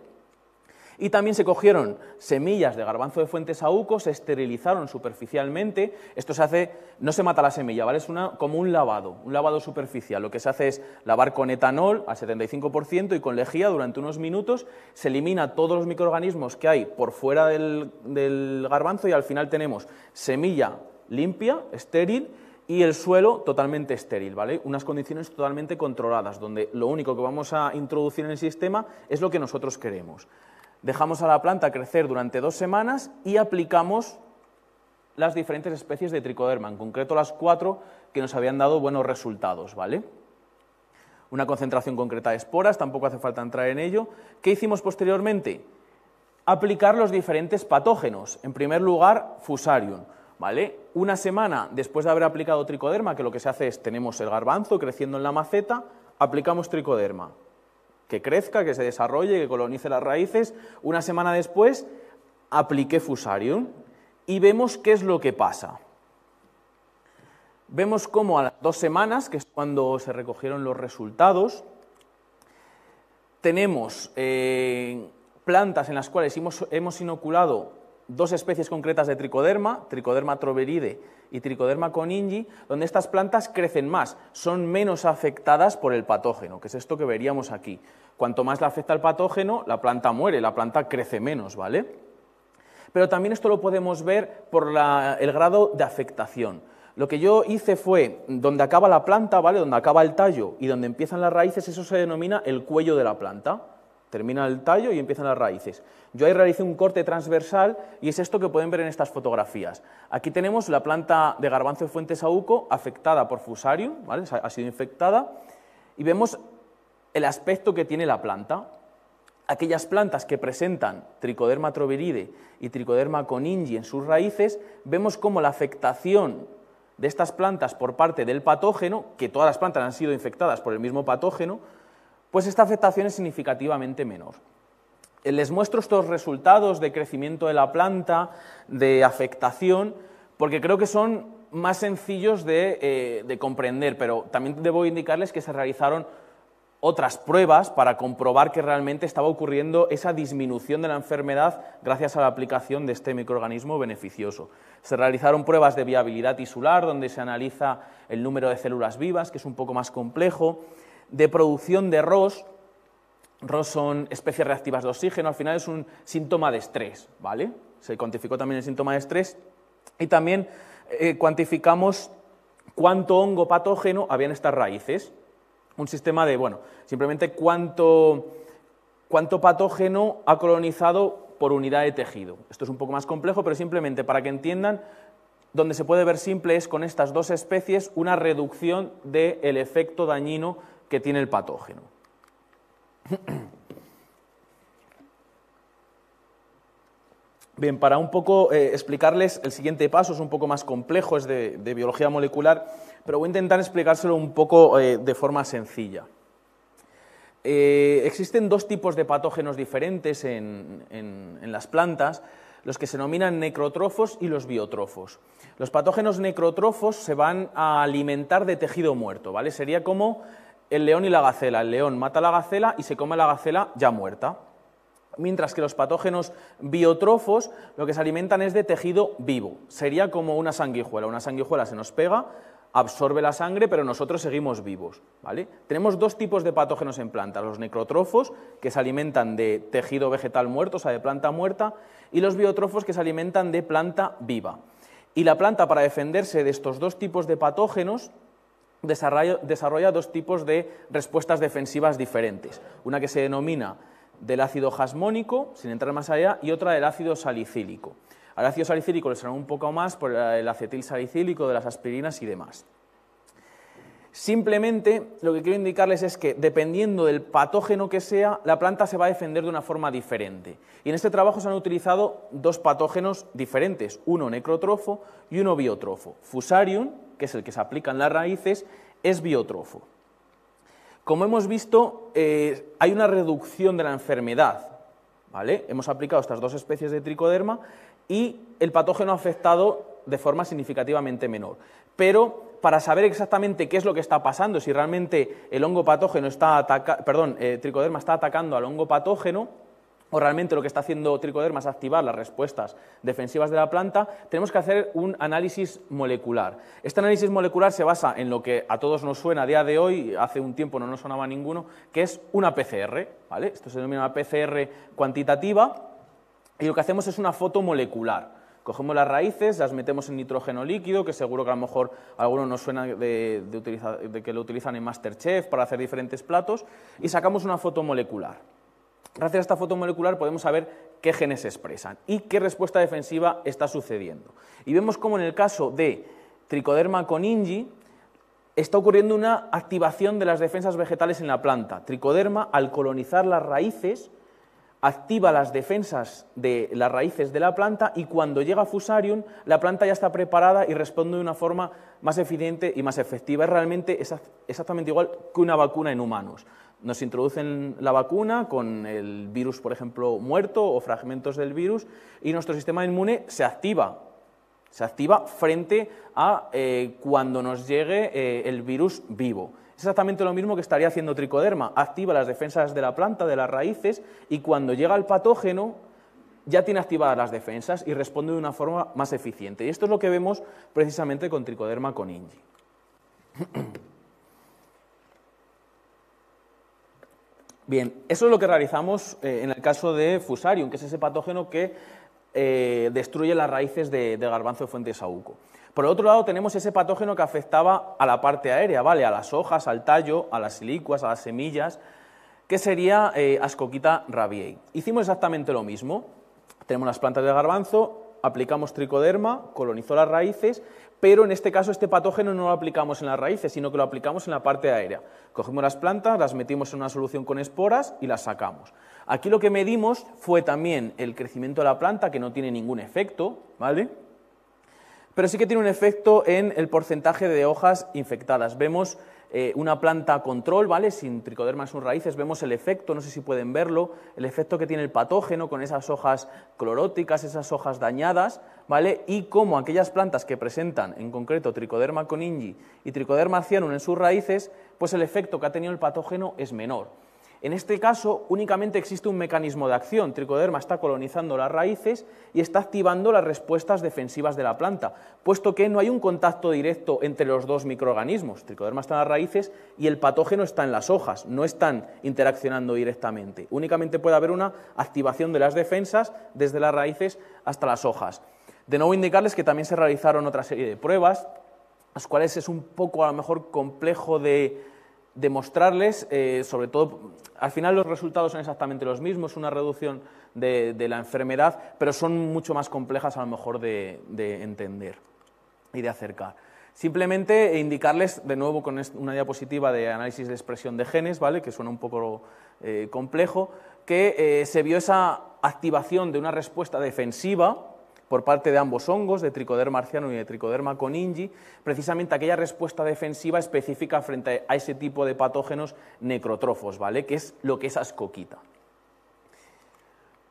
Y también se cogieron semillas de garbanzo de Fuentesaúco, se esterilizaron superficialmente. Esto se hace, no se mata la semilla, ¿vale? Es como un lavado superficial. Lo que se hace es lavar con etanol al 75% y con lejía durante unos minutos. Se elimina todos los microorganismos que hay por fuera del garbanzo y al final tenemos semilla limpia, estéril, y el suelo totalmente estéril, ¿vale? Unas condiciones totalmente controladas, donde lo único que vamos a introducir en el sistema es lo que nosotros queremos. Dejamos a la planta crecer durante 2 semanas y aplicamos las diferentes especies de tricoderma, en concreto las 4 que nos habían dado buenos resultados, ¿vale? Una concentración concreta de esporas, tampoco hace falta entrar en ello. ¿Qué hicimos posteriormente? Aplicar los diferentes patógenos. En primer lugar, Fusarium, ¿vale? Una semana después de haber aplicado tricoderma, que lo que se hace es, tenemos el garbanzo creciendo en la maceta, aplicamos tricoderma. Que crezca, que se desarrolle, que colonice las raíces. Una semana después apliqué Fusarium y vemos qué es lo que pasa. Vemos cómo a las 2 semanas, que es cuando se recogieron los resultados, tenemos plantas en las cuales hemos inoculado 2 especies concretas de tricoderma, Tricoderma troveride y Tricoderma coningi, donde estas plantas crecen más, son menos afectadas por el patógeno, que es esto que veríamos aquí. Cuanto más le afecta el patógeno, la planta muere, la planta crece menos, ¿vale? Pero también esto lo podemos ver por el grado de afectación. Lo que yo hice fue, donde acaba la planta, ¿vale? Donde acaba el tallo y donde empiezan las raíces, eso se denomina el cuello de la planta. Termina el tallo y empiezan las raíces. Yo ahí realicé un corte transversal y es esto que pueden ver en estas fotografías. Aquí tenemos la planta de garbanzo de Fuentesaúco afectada por Fusarium, ¿vale? Ha sido infectada, y vemos el aspecto que tiene la planta. Aquellas plantas que presentan Tricoderma troveride y Tricoderma coningi en sus raíces, vemos cómo la afectación de estas plantas por parte del patógeno, que todas las plantas han sido infectadas por el mismo patógeno, pues esta afectación es significativamente menor. Les muestro estos resultados de crecimiento de la planta, de afectación, porque creo que son más sencillos de comprender, pero también debo indicarles que se realizaron otras pruebas para comprobar que realmente estaba ocurriendo esa disminución de la enfermedad gracias a la aplicación de este microorganismo beneficioso. Se realizaron pruebas de viabilidad tisular, donde se analiza el número de células vivas, que es un poco más complejo, de producción de ROS. ROS son especies reactivas de oxígeno, al final es un síntoma de estrés, ¿vale? Se cuantificó también el síntoma de estrés y también cuantificamos cuánto hongo patógeno había en estas raíces. Un sistema de, bueno, simplemente cuánto patógeno ha colonizado por unidad de tejido. Esto es un poco más complejo, pero simplemente para que entiendan, donde se puede ver simple es con estas dos especies una reducción del efecto dañino que tiene el patógeno. Bien, para un poco explicarles el siguiente paso, es un poco más complejo, es de biología molecular, pero voy a intentar explicárselo un poco de forma sencilla. Existen dos tipos de patógenos diferentes en las plantas, los que se denominan necrótrofos y los biótrofos. Los patógenos necrótrofos se van a alimentar de tejido muerto, ¿vale? Sería como el león y la gacela. El león mata a la gacela y se come a la gacela ya muerta. Mientras que los patógenos biótrofos lo que se alimentan es de tejido vivo. Sería como una sanguijuela. Una sanguijuela se nos pega, absorbe la sangre, pero nosotros seguimos vivos, ¿vale? Tenemos dos tipos de patógenos en plantas, los necrótrofos, que se alimentan de tejido vegetal muerto, o sea, de planta muerta, y los biótrofos, que se alimentan de planta viva. Y la planta, para defenderse de estos dos tipos de patógenos, desarrolla dos tipos de respuestas defensivas diferentes. Una que se denomina del ácido jasmónico, sin entrar más allá, y otra del ácido salicílico. Al ácido salicílico le suena un poco más por el acetil salicílico de las aspirinas y demás. Simplemente lo que quiero indicarles es que dependiendo del patógeno que sea, la planta se va a defender de una forma diferente. Y en este trabajo se han utilizado dos patógenos diferentes, uno necrótrofo y uno biótrofo. Fusarium, que es el que se aplica en las raíces, es biótrofo. Como hemos visto, hay una reducción de la enfermedad, ¿vale? Hemos aplicado estas dos especies de tricoderma y el patógeno ha afectado de forma significativamente menor. Pero para saber exactamente qué es lo que está pasando, si realmente el hongo patógeno tricoderma está atacando al hongo patógeno, o realmente lo que está haciendo tricoderma es activar las respuestas defensivas de la planta, tenemos que hacer un análisis molecular. Este análisis molecular se basa en lo que a todos nos suena a día de hoy, hace un tiempo no nos sonaba ninguno, que es una PCR, ¿vale? Esto se denomina una PCR cuantitativa y lo que hacemos es una foto molecular. Cogemos las raíces, las metemos en nitrógeno líquido, que seguro que a lo mejor a algunos nos suena de que lo utilizan en MasterChef para hacer diferentes platos, y sacamos una foto molecular. Gracias a esta foto molecular podemos saber qué genes se expresan y qué respuesta defensiva está sucediendo. Y vemos cómo en el caso de Trichoderma coningi está ocurriendo una activación de las defensas vegetales en la planta. Trichoderma, al colonizar las raíces, activa las defensas de las raíces de la planta y cuando llega Fusarium, la planta ya está preparada y responde de una forma más eficiente y más efectiva. Es realmente exactamente igual que una vacuna en humanos. Nos introducen la vacuna con el virus, por ejemplo, muerto o fragmentos del virus y nuestro sistema inmune se activa frente a cuando nos llegue el virus vivo. Es exactamente lo mismo que estaría haciendo Trichoderma, activa las defensas de la planta, de las raíces, y cuando llega el patógeno ya tiene activadas las defensas y responde de una forma más eficiente. Y esto es lo que vemos precisamente con Trichoderma coningi. Bien, eso es lo que realizamos en el caso de Fusarium, que es ese patógeno que destruye las raíces de garbanzo de fuente de saúco. Por el otro lado tenemos ese patógeno que afectaba a la parte aérea, ¿vale? A las hojas, al tallo, a las silicuas, a las semillas, que sería Ascochyta rabiei. Hicimos exactamente lo mismo. Tenemos las plantas de garbanzo, aplicamos Trichoderma, colonizó las raíces, pero en este caso este patógeno no lo aplicamos en las raíces, sino que lo aplicamos en la parte aérea. Cogemos las plantas, las metimos en una solución con esporas y las sacamos. Aquí lo que medimos fue también el crecimiento de la planta, que no tiene ningún efecto, ¿vale? Pero sí que tiene un efecto en el porcentaje de hojas infectadas. Vemos una planta control, ¿vale? Sin tricoderma en sus raíces, vemos el efecto, no sé si pueden verlo, el efecto que tiene el patógeno con esas hojas cloróticas, esas hojas dañadas, ¿vale? Y cómo aquellas plantas que presentan, en concreto, Trichoderma coningi y Trichoderma arcianum en sus raíces, pues el efecto que ha tenido el patógeno es menor. En este caso, únicamente existe un mecanismo de acción. Trichoderma está colonizando las raíces y está activando las respuestas defensivas de la planta, puesto que no hay un contacto directo entre los dos microorganismos. Trichoderma está en las raíces y el patógeno está en las hojas, no están interaccionando directamente. Únicamente puede haber una activación de las defensas desde las raíces hasta las hojas. De nuevo, indicarles que también se realizaron otra serie de pruebas, las cuales es un poco a lo mejor complejo de demostrarles, sobre todo, al final los resultados son exactamente los mismos, una reducción de la enfermedad, pero son mucho más complejas a lo mejor de entender y de acercar. Simplemente indicarles, de nuevo con una diapositiva de análisis de expresión de genes, ¿vale? Que suena un poco complejo, que se vio esa activación de una respuesta defensiva por parte de ambos hongos, de Trichoderma arcianum y de Trichoderma coningi, precisamente aquella respuesta defensiva específica frente a ese tipo de patógenos necrotrofos, ¿vale? Que es lo que es ascoquita.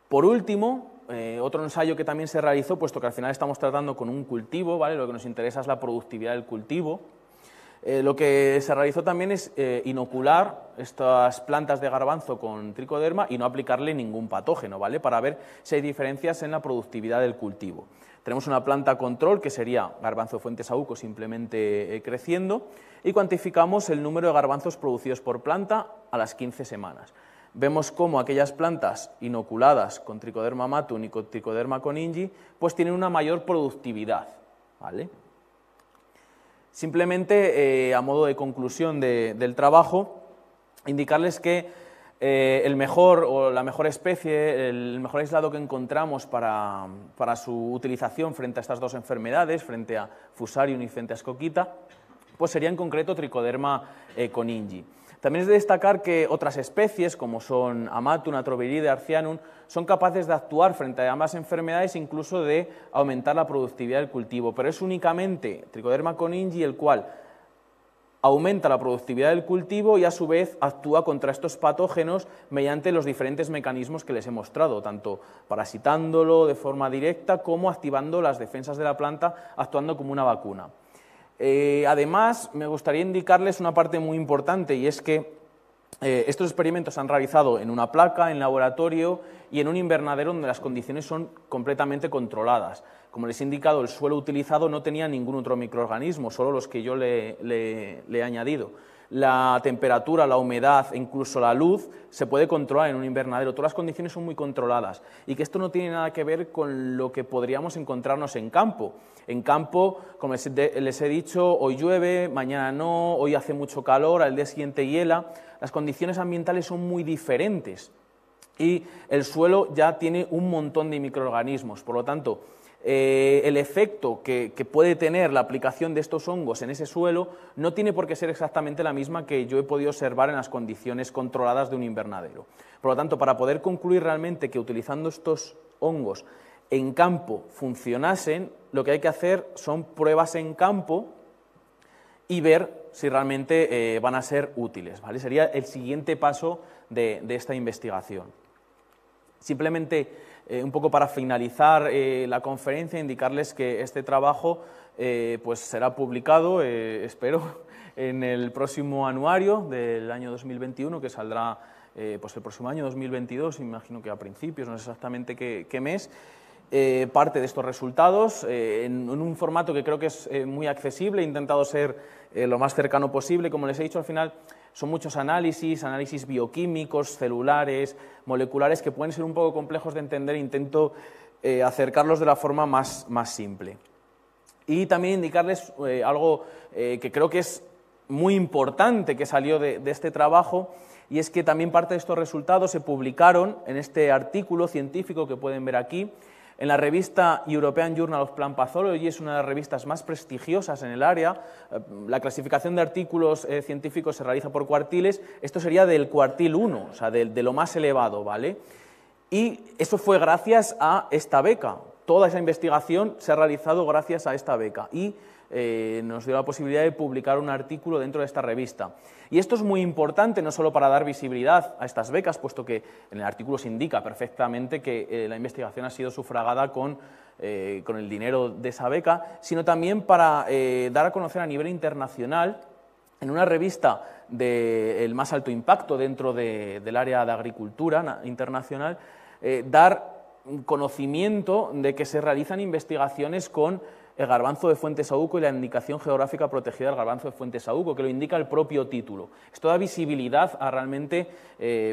Por último, otro ensayo que también se realizó, puesto que al final estamos tratando con un cultivo, ¿vale? Lo que nos interesa es la productividad del cultivo. Lo que se realizó también es inocular estas plantas de garbanzo con tricoderma y no aplicarle ningún patógeno, ¿vale? Para ver si hay diferencias en la productividad del cultivo. Tenemos una planta control, que sería garbanzo fuente saúco simplemente creciendo, y cuantificamos el número de garbanzos producidos por planta a las 15 semanas. Vemos cómo aquellas plantas inoculadas con Trichoderma matum y con Trichoderma coningi pues tienen una mayor productividad, ¿vale? Simplemente, a modo de conclusión del trabajo, indicarles que el mejor o la mejor especie, el mejor aislado que encontramos para su utilización frente a estas dos enfermedades, frente a Fusarium y frente a Ascoquita, pues sería en concreto Trichoderma coningi. También es de destacar que otras especies, como son Amatum, Atroviride, Arcianum, son capaces de actuar frente a ambas enfermedades, incluso de aumentar la productividad del cultivo, pero es únicamente Trichoderma coningi el cual aumenta la productividad del cultivo y a su vez actúa contra estos patógenos mediante los diferentes mecanismos que les he mostrado, tanto parasitándolo de forma directa como activando las defensas de la planta, actuando como una vacuna. Además, me gustaría indicarles una parte muy importante, y es que estos experimentos se han realizado en una placa, en laboratorio y en un invernadero donde las condiciones son completamente controladas. Como les he indicado, el suelo utilizado no tenía ningún otro microorganismo, solo los que yo le he añadido. La temperatura, la humedad e incluso la luz se puede controlar en un invernadero. Todas las condiciones son muy controladas y que esto no tiene nada que ver con lo que podríamos encontrarnos en campo. En campo, como les he dicho, hoy llueve, mañana no, hoy hace mucho calor, al día siguiente hiela. Las condiciones ambientales son muy diferentes y el suelo ya tiene un montón de microorganismos. Por lo tanto, el efecto que puede tener la aplicación de estos hongos en ese suelo no tiene por qué ser exactamente la misma que yo he podido observar en las condiciones controladas de un invernadero. Por lo tanto, para poder concluir realmente que utilizando estos hongos en campo funcionasen, lo que hay que hacer son pruebas en campo y ver si realmente van a ser útiles, ¿vale? Sería el siguiente paso de esta investigación. Simplemente, un poco para finalizar la conferencia, indicarles que este trabajo pues será publicado, espero, en el próximo anuario del año 2021, que saldrá pues el próximo año 2022, imagino que a principios, no sé exactamente qué mes. Parte de estos resultados en un formato que creo que es muy accesible. He intentado ser lo más cercano posible. Como les he dicho, al final son muchos análisis bioquímicos, celulares, moleculares, que pueden ser un poco complejos de entender. Intento acercarlos de la forma más simple. Y también indicarles algo que creo que es muy importante que salió de este trabajo, y es que también parte de estos resultados se publicaron en este artículo científico que pueden ver aquí, en la revista European Journal of Plant Pathology. Es una de las revistas más prestigiosas en el área. La clasificación de artículos científicos se realiza por cuartiles. Esto sería del cuartil 1, o sea, de lo más elevado, ¿vale? Y eso fue gracias a esta beca. Toda esa investigación se ha realizado gracias a esta beca. Y nos dio la posibilidad de publicar un artículo dentro de esta revista. Y esto es muy importante, no solo para dar visibilidad a estas becas, puesto que en el artículo se indica perfectamente que la investigación ha sido sufragada con el dinero de esa beca, sino también para dar a conocer a nivel internacional, en una revista del más alto impacto dentro del área de agricultura internacional, dar conocimiento de que se realizan investigaciones con el garbanzo de Fuentesauco y la indicación geográfica protegida del garbanzo de Fuentesauco, que lo indica el propio título. Esto da visibilidad a realmente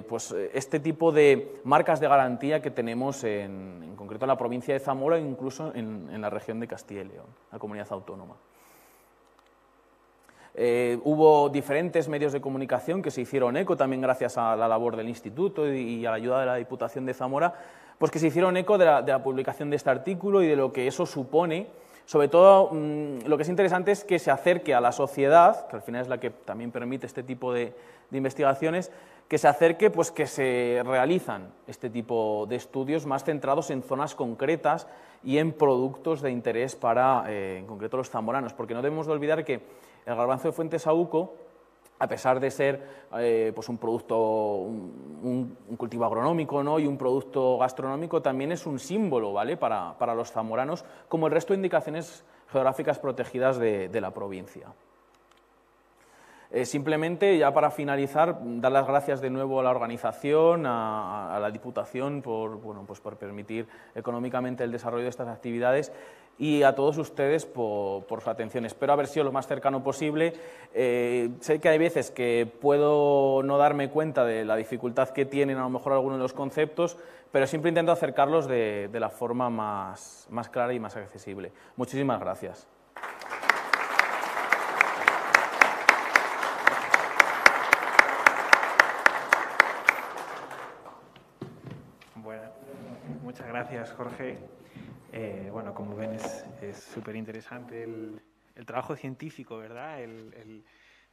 pues, este tipo de marcas de garantía que tenemos en concreto en la provincia de Zamora e incluso en la región de Castilla y León, la comunidad autónoma. Hubo diferentes medios de comunicación que se hicieron eco, también gracias a la labor del Instituto y a la ayuda de la Diputación de Zamora, pues que se hicieron eco de la publicación de este artículo y de lo que eso supone. Sobre todo, lo que es interesante es que se acerque a la sociedad, que al final es la que también permite este tipo de investigaciones, que se acerque, pues que se realizan este tipo de estudios más centrados en zonas concretas y en productos de interés para, en concreto, los zamoranos, porque no debemos de olvidar que el garbanzo de Fuentesauco, a pesar de ser pues un producto, un cultivo agronómico, ¿no?, y un producto gastronómico, también es un símbolo, ¿vale?, para los zamoranos, como el resto de indicaciones geográficas protegidas de la provincia. Simplemente, ya para finalizar, dar las gracias de nuevo a la organización, a la Diputación por permitir económicamente el desarrollo de estas actividades y a todos ustedes por su atención. Espero haber sido lo más cercano posible. Sé que hay veces que puedo no darme cuenta de la dificultad que tienen a lo mejor algunos de los conceptos, pero siempre intento acercarlos de la forma más clara y más accesible. Muchísimas gracias. Muchas gracias, Jorge. Bueno, como ven, es súper interesante el trabajo científico, ¿verdad?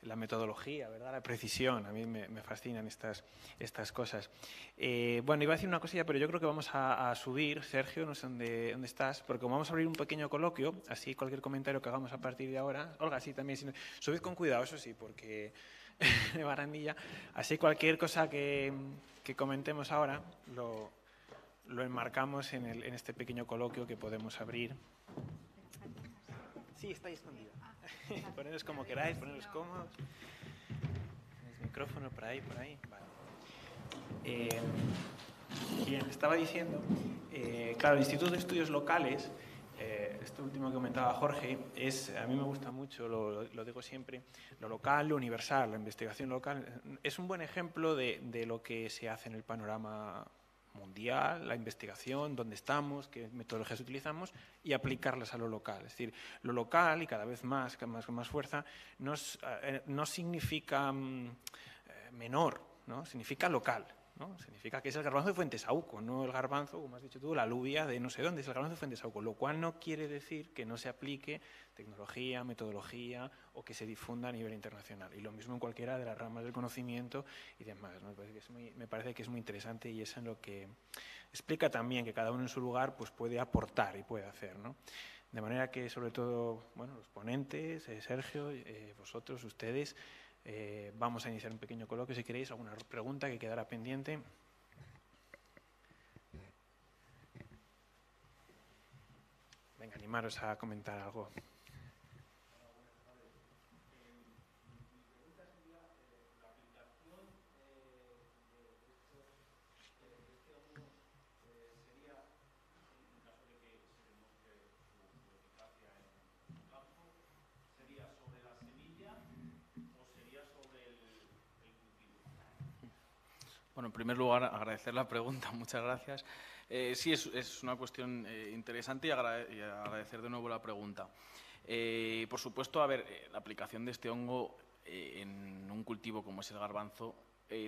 La metodología, ¿verdad? La precisión. A mí me fascinan estas cosas. Bueno, iba a decir una cosilla, pero yo creo que vamos a subir. Sergio, no sé dónde estás, porque como vamos a abrir un pequeño coloquio, así cualquier comentario que hagamos a partir de ahora. Olga, sí, también. Subid con cuidado, eso sí, porque de barandilla. Así cualquier cosa que comentemos ahora lo enmarcamos en este pequeño coloquio que podemos abrir. Sí, está ahí escondida. Poneros como queráis, poneros cómodos. El micrófono por ahí. Vale. Bien, estaba diciendo, claro, el Instituto de Estudios Locales, esto último que comentaba Jorge, a mí me gusta mucho, lo digo siempre, lo local, lo universal, la investigación local. Es un buen ejemplo de lo que se hace en el panorama mundial, la investigación, dónde estamos, qué metodologías utilizamos y aplicarlas a lo local. Es decir, lo local, y cada vez más con más fuerza, no significa menor, ¿no? Significa local, ¿no? Significa que es el garbanzo de Fuentesauco, no el garbanzo, como has dicho tú, la alubia de no sé dónde, es el garbanzo de Fuentesauco, lo cual no quiere decir que no se aplique tecnología, metodología o que se difunda a nivel internacional. Y lo mismo en cualquiera de las ramas del conocimiento y demás, ¿no? Me parece que es muy interesante y es en lo que explica también que cada uno en su lugar pues puede aportar y puede hacer, ¿no? De manera que, sobre todo, bueno, los ponentes, Sergio, vosotros, ustedes, vamos a iniciar un pequeño coloquio. Si queréis alguna pregunta que quedará pendiente. Venga, animaros a comentar algo. Bueno, en primer lugar, agradecer la pregunta, muchas gracias. Sí, es una cuestión interesante y agradecer de nuevo la pregunta. Por supuesto, a ver, la aplicación de este hongo en un cultivo como es el garbanzo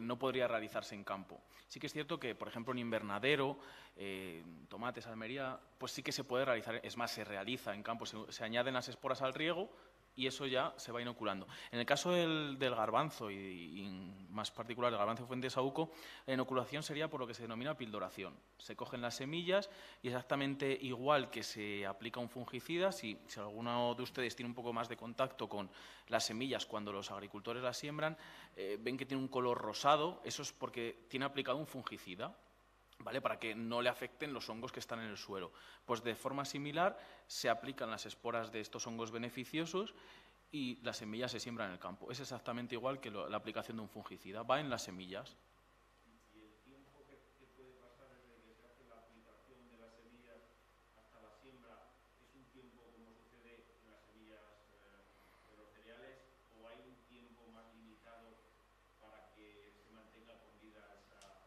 no podría realizarse en campo. Sí que es cierto que, por ejemplo, en invernadero, tomates, almería, pues sí que se puede realizar, es más, se realiza en campo, se añaden las esporas al riego y eso ya se va inoculando. En el caso del garbanzo y más particular el garbanzo Fuente Saúco, la inoculación sería por lo que se denomina pildoración. Se cogen las semillas y exactamente igual que se aplica un fungicida, si alguno de ustedes tiene un poco más de contacto con las semillas cuando los agricultores las siembran, ven que tiene un color rosado, eso es porque tiene aplicado un fungicida, ¿vale? Para que no le afecten los hongos que están en el suelo. Pues de forma similar se aplican las esporas de estos hongos beneficiosos y las semillas se siembran en el campo. Es exactamente igual que la aplicación de un fungicida, va en las semillas. ¿Y el tiempo que puede pasar desde que se hace la aplicación de las semillas hasta la siembra es un tiempo como sucede en las semillas de los cereales o hay un tiempo más limitado para que se mantenga con vida esa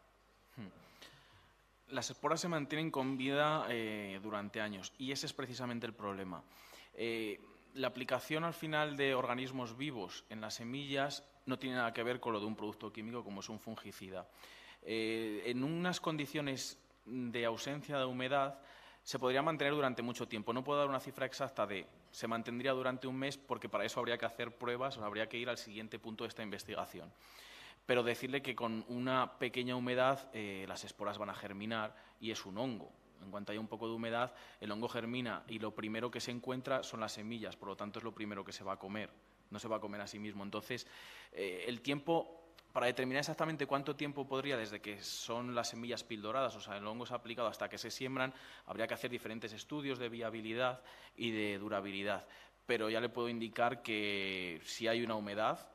Las esporas se mantienen con vida durante años y ese es precisamente el problema. La aplicación al final de organismos vivos en las semillas no tiene nada que ver con lo de un producto químico como es un fungicida. En unas condiciones de ausencia de humedad se podría mantener durante mucho tiempo. No puedo dar una cifra exacta de se mantendría durante un mes porque para eso habría que hacer pruebas o habría que ir al siguiente punto de esta investigación. Pero decirle que con una pequeña humedad las esporas van a germinar y es un hongo. En cuanto haya un poco de humedad, el hongo germina y lo primero que se encuentra son las semillas, por lo tanto es lo primero que se va a comer, no se va a comer a sí mismo. Entonces, el tiempo, para determinar exactamente cuánto tiempo podría, desde que son las semillas pildoradas, o sea, el hongo se ha aplicado hasta que se siembran, habría que hacer diferentes estudios de viabilidad y de durabilidad. Pero ya le puedo indicar que si hay una humedad,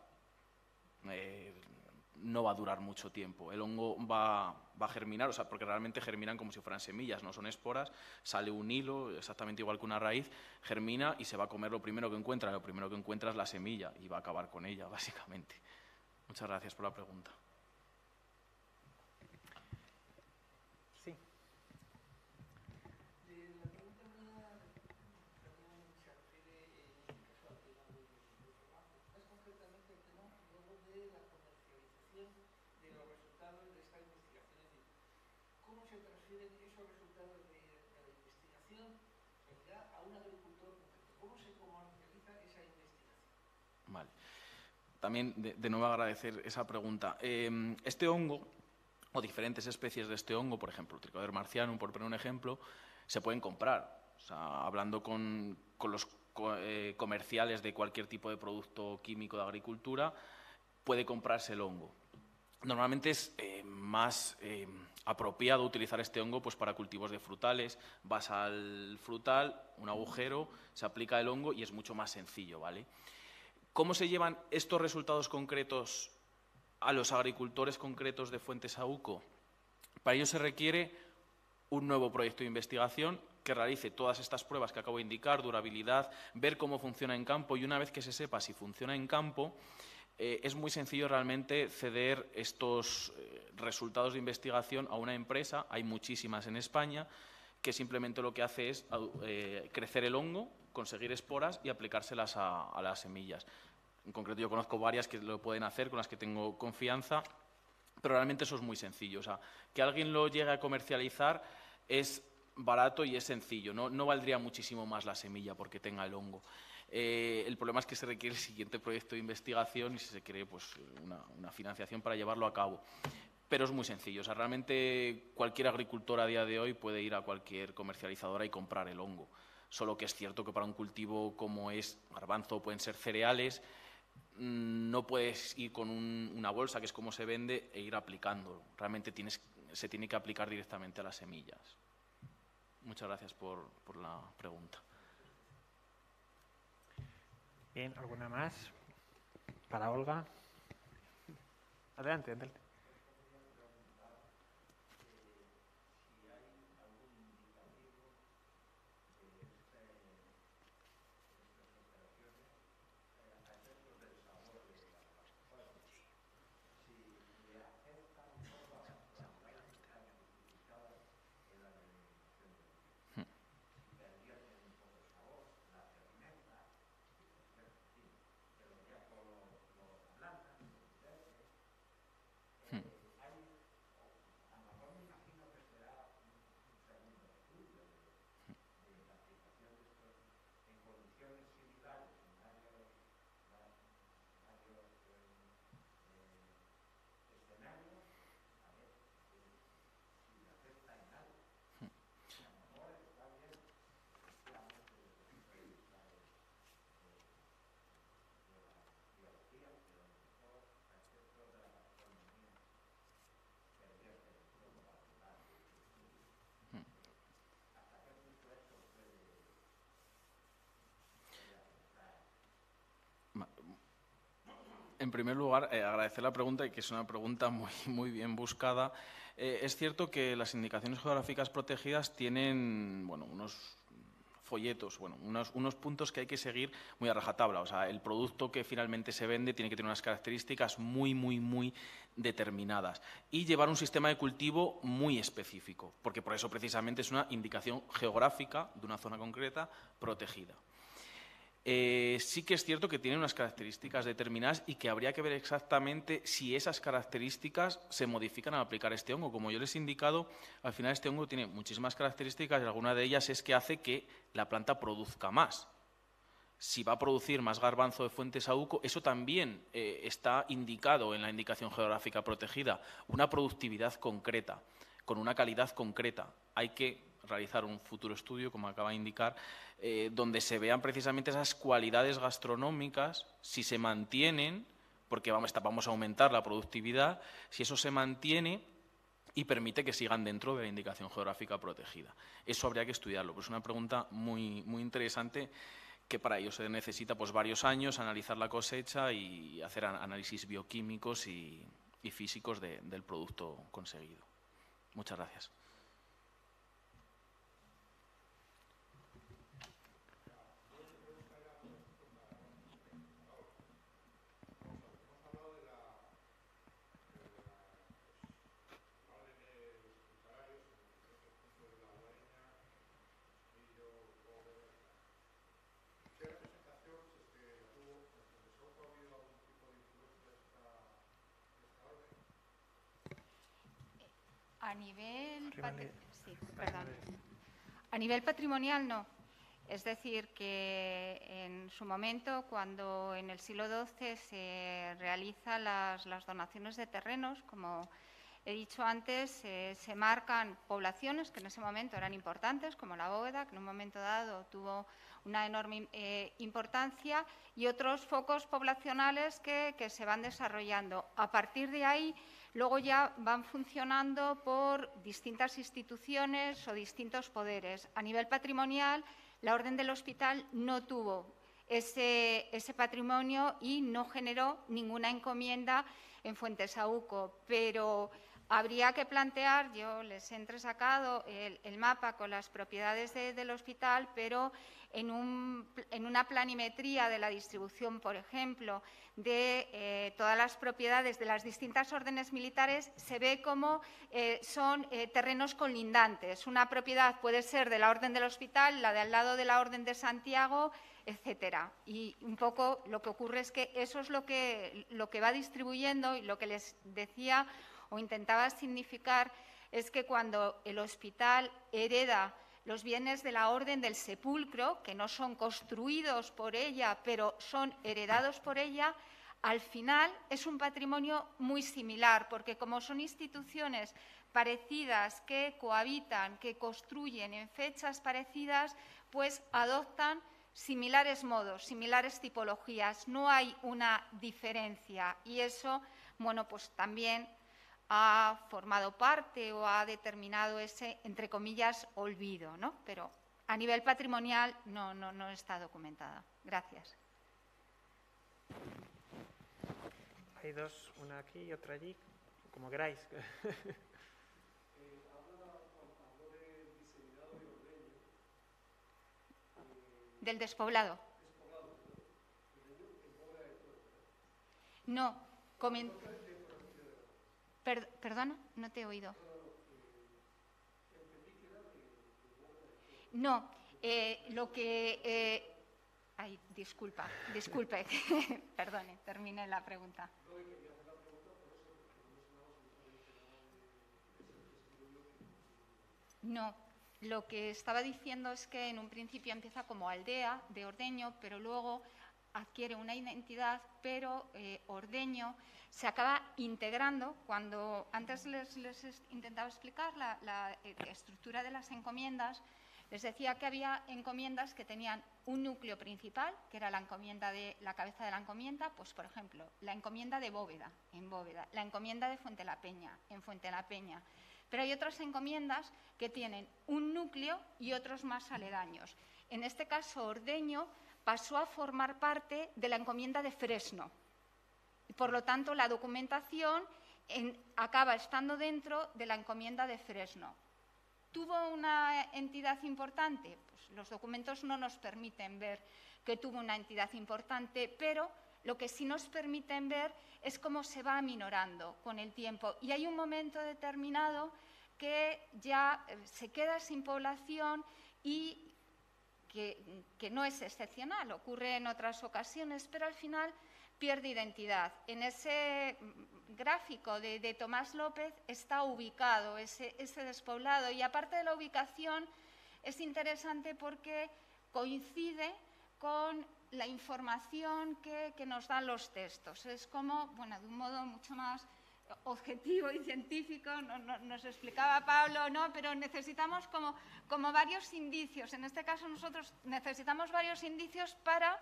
no va a durar mucho tiempo. El hongo va a germinar, o sea, porque realmente germinan como si fueran semillas, no son esporas, sale un hilo, exactamente igual que una raíz, germina y se va a comer lo primero que encuentra. Lo primero que encuentra es la semilla y va a acabar con ella, básicamente. Muchas gracias por la pregunta. Sí. La pregunta mía también se refiere en este caso al tema del trabajo, más concretamente el tema luego de la comercialización de los resultados de esta investigación. Es decir, ¿cómo se transfieren esos resultados de la investigación a un agricultor concreto? ¿Cómo se comercializa esa investigación? Vale. También de nuevo agradecer esa pregunta. Este hongo, o diferentes especies de este hongo, por ejemplo, Trichoder marcianum, por poner un ejemplo, se pueden comprar. O sea, hablando con los comerciales de cualquier tipo de producto químico de agricultura, puede comprarse el hongo. Normalmente es más apropiado utilizar este hongo pues, para cultivos de frutales. Vas al frutal, un agujero, se aplica el hongo y es mucho más sencillo, ¿vale? ¿Cómo se llevan estos resultados concretos a los agricultores concretos de Fuente Saúco? Para ello se requiere un nuevo proyecto de investigación que realice todas estas pruebas que acabo de indicar, durabilidad, ver cómo funciona en campo y una vez que se sepa si funciona en campo, es muy sencillo realmente ceder estos resultados de investigación a una empresa, hay muchísimas en España, que simplemente lo que hace es crecer el hongo, conseguir esporas y aplicárselas a las semillas. En concreto yo conozco varias que lo pueden hacer, con las que tengo confianza, pero realmente eso es muy sencillo. O sea, que alguien lo llegue a comercializar es barato y es sencillo. No valdría muchísimo más la semilla porque tenga el hongo. El problema es que se requiere el siguiente proyecto de investigación y si se quiere pues, una financiación para llevarlo a cabo. Pero es muy sencillo. O sea, realmente cualquier agricultor a día de hoy puede ir a cualquier comercializadora y comprar el hongo. Solo que es cierto que para un cultivo como es garbanzo, pueden ser cereales, no puedes ir con una bolsa, que es como se vende, e ir aplicándolo. Realmente se tiene que aplicar directamente a las semillas. Muchas gracias por la pregunta. Bien, ¿alguna más? Para Olga. Adelante, adelante. En primer lugar, agradecer la pregunta, y que es una pregunta muy bien buscada. Es cierto que las indicaciones geográficas protegidas tienen, bueno, unos folletos, bueno, unos puntos que hay que seguir muy a rajatabla. O sea, el producto que finalmente se vende tiene que tener unas características muy determinadas y llevar un sistema de cultivo muy específico, porque por eso precisamente es una indicación geográfica de una zona concreta protegida. Sí que es cierto que tiene unas características determinadas y que habría que ver exactamente si esas características se modifican al aplicar este hongo. Como yo les he indicado, al final este hongo tiene muchísimas características y alguna de ellas es que hace que la planta produzca más. Si va a producir más garbanzo de Fuentesaúco, eso también está indicado en la indicación geográfica protegida, una productividad concreta, con una calidad concreta. Hay que realizar un futuro estudio, como acaba de indicar, donde se vean precisamente esas cualidades gastronómicas, si se mantienen, porque vamos a aumentar la productividad, si eso se mantiene y permite que sigan dentro de la indicación geográfica protegida. Eso habría que estudiarlo, pero es una pregunta muy interesante, que para ello se necesita pues varios años, analizar la cosecha y hacer análisis bioquímicos y físicos del producto conseguido. Muchas gracias. A nivel patrimonial no. Es decir, que en su momento, cuando en el siglo XII se realizan las donaciones de terrenos, como he dicho antes, se marcan poblaciones que en ese momento eran importantes, como la Bóveda, que en un momento dado tuvo una enorme importancia, y otros focos poblacionales que se van desarrollando. A partir de ahí, luego ya van funcionando por distintas instituciones o distintos poderes. A nivel patrimonial, la Orden del Hospital no tuvo ese patrimonio y no generó ninguna encomienda en Fuentesaúco, pero habría que plantear, yo les he entresacado el mapa con las propiedades del hospital, pero en una planimetría de la distribución, por ejemplo, de todas las propiedades de las distintas órdenes militares, se ve como son terrenos colindantes. Una propiedad puede ser de la Orden del Hospital, la de al lado de la Orden de Santiago, etcétera. Y un poco lo que ocurre es que eso es lo que va distribuyendo, y lo que les decía o intentaba significar es que cuando el hospital hereda los bienes de la Orden del Sepulcro, que no son construidos por ella, pero son heredados por ella, al final es un patrimonio muy similar, porque como son instituciones parecidas que cohabitan, que construyen en fechas parecidas, pues adoptan similares modos, similares tipologías. No hay una diferencia, y eso, bueno, pues también ha formado parte o ha determinado ese, entre comillas, olvido, ¿no? Pero a nivel patrimonial no está documentada. Gracias. Hay dos, una aquí y otra allí, como queráis. ¿Del despoblado? No, perdona, no te he oído. No, lo que... ay, disculpe, perdone, termine la pregunta. No, lo que estaba diciendo es que en un principio empieza como aldea de Ordeño, pero luego adquiere una identidad, pero Ordeño se acaba integrando. Cuando antes les intentaba explicar la estructura de las encomiendas, les decía que había encomiendas que tenían un núcleo principal, que era la encomienda de la cabeza de la encomienda, pues por ejemplo, la encomienda de Bóveda, en Bóveda, la encomienda de Fuentelapeña, en Fuentelapeña. Pero hay otras encomiendas que tienen un núcleo y otros más aledaños. En este caso, Ordeño pasó a formar parte de la encomienda de Fresno. Y, por lo tanto, la documentación acaba estando dentro de la encomienda de Fresno. ¿Tuvo una entidad importante? Pues los documentos no nos permiten ver que tuvo una entidad importante, pero lo que sí nos permiten ver es cómo se va aminorando con el tiempo. Y hay un momento determinado que ya se queda sin población y que no es excepcional, ocurre en otras ocasiones, pero al final pierde identidad. En ese gráfico de Tomás López está ubicado ese despoblado, y aparte de la ubicación es interesante porque coincide con la información que nos dan los textos. Es como, bueno, de un modo mucho más objetivo y científico, nos explicaba Pablo, ¿no? Pero necesitamos como varios indicios. En este caso nosotros necesitamos varios indicios para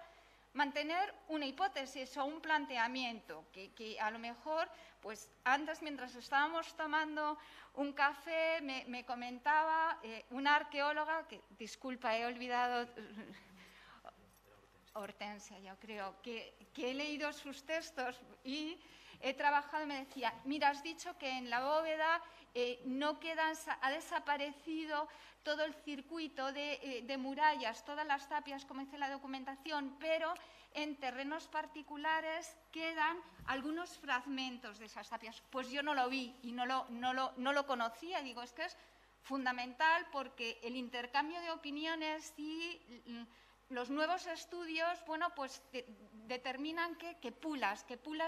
mantener una hipótesis o un planteamiento que a lo mejor, pues antes, mientras estábamos tomando un café, me comentaba una arqueóloga, que disculpa, he olvidado, Hortensia, yo creo, que he leído sus textos y he trabajado, y me decía, mira, has dicho que en la bóveda no quedan, ha desaparecido todo el circuito de murallas, todas las tapias, como dice la documentación, pero en terrenos particulares quedan algunos fragmentos de esas tapias. Pues yo no lo vi y no lo conocía. Digo, es que es fundamental porque el intercambio de opiniones y los nuevos estudios, bueno, pues determinan que pulas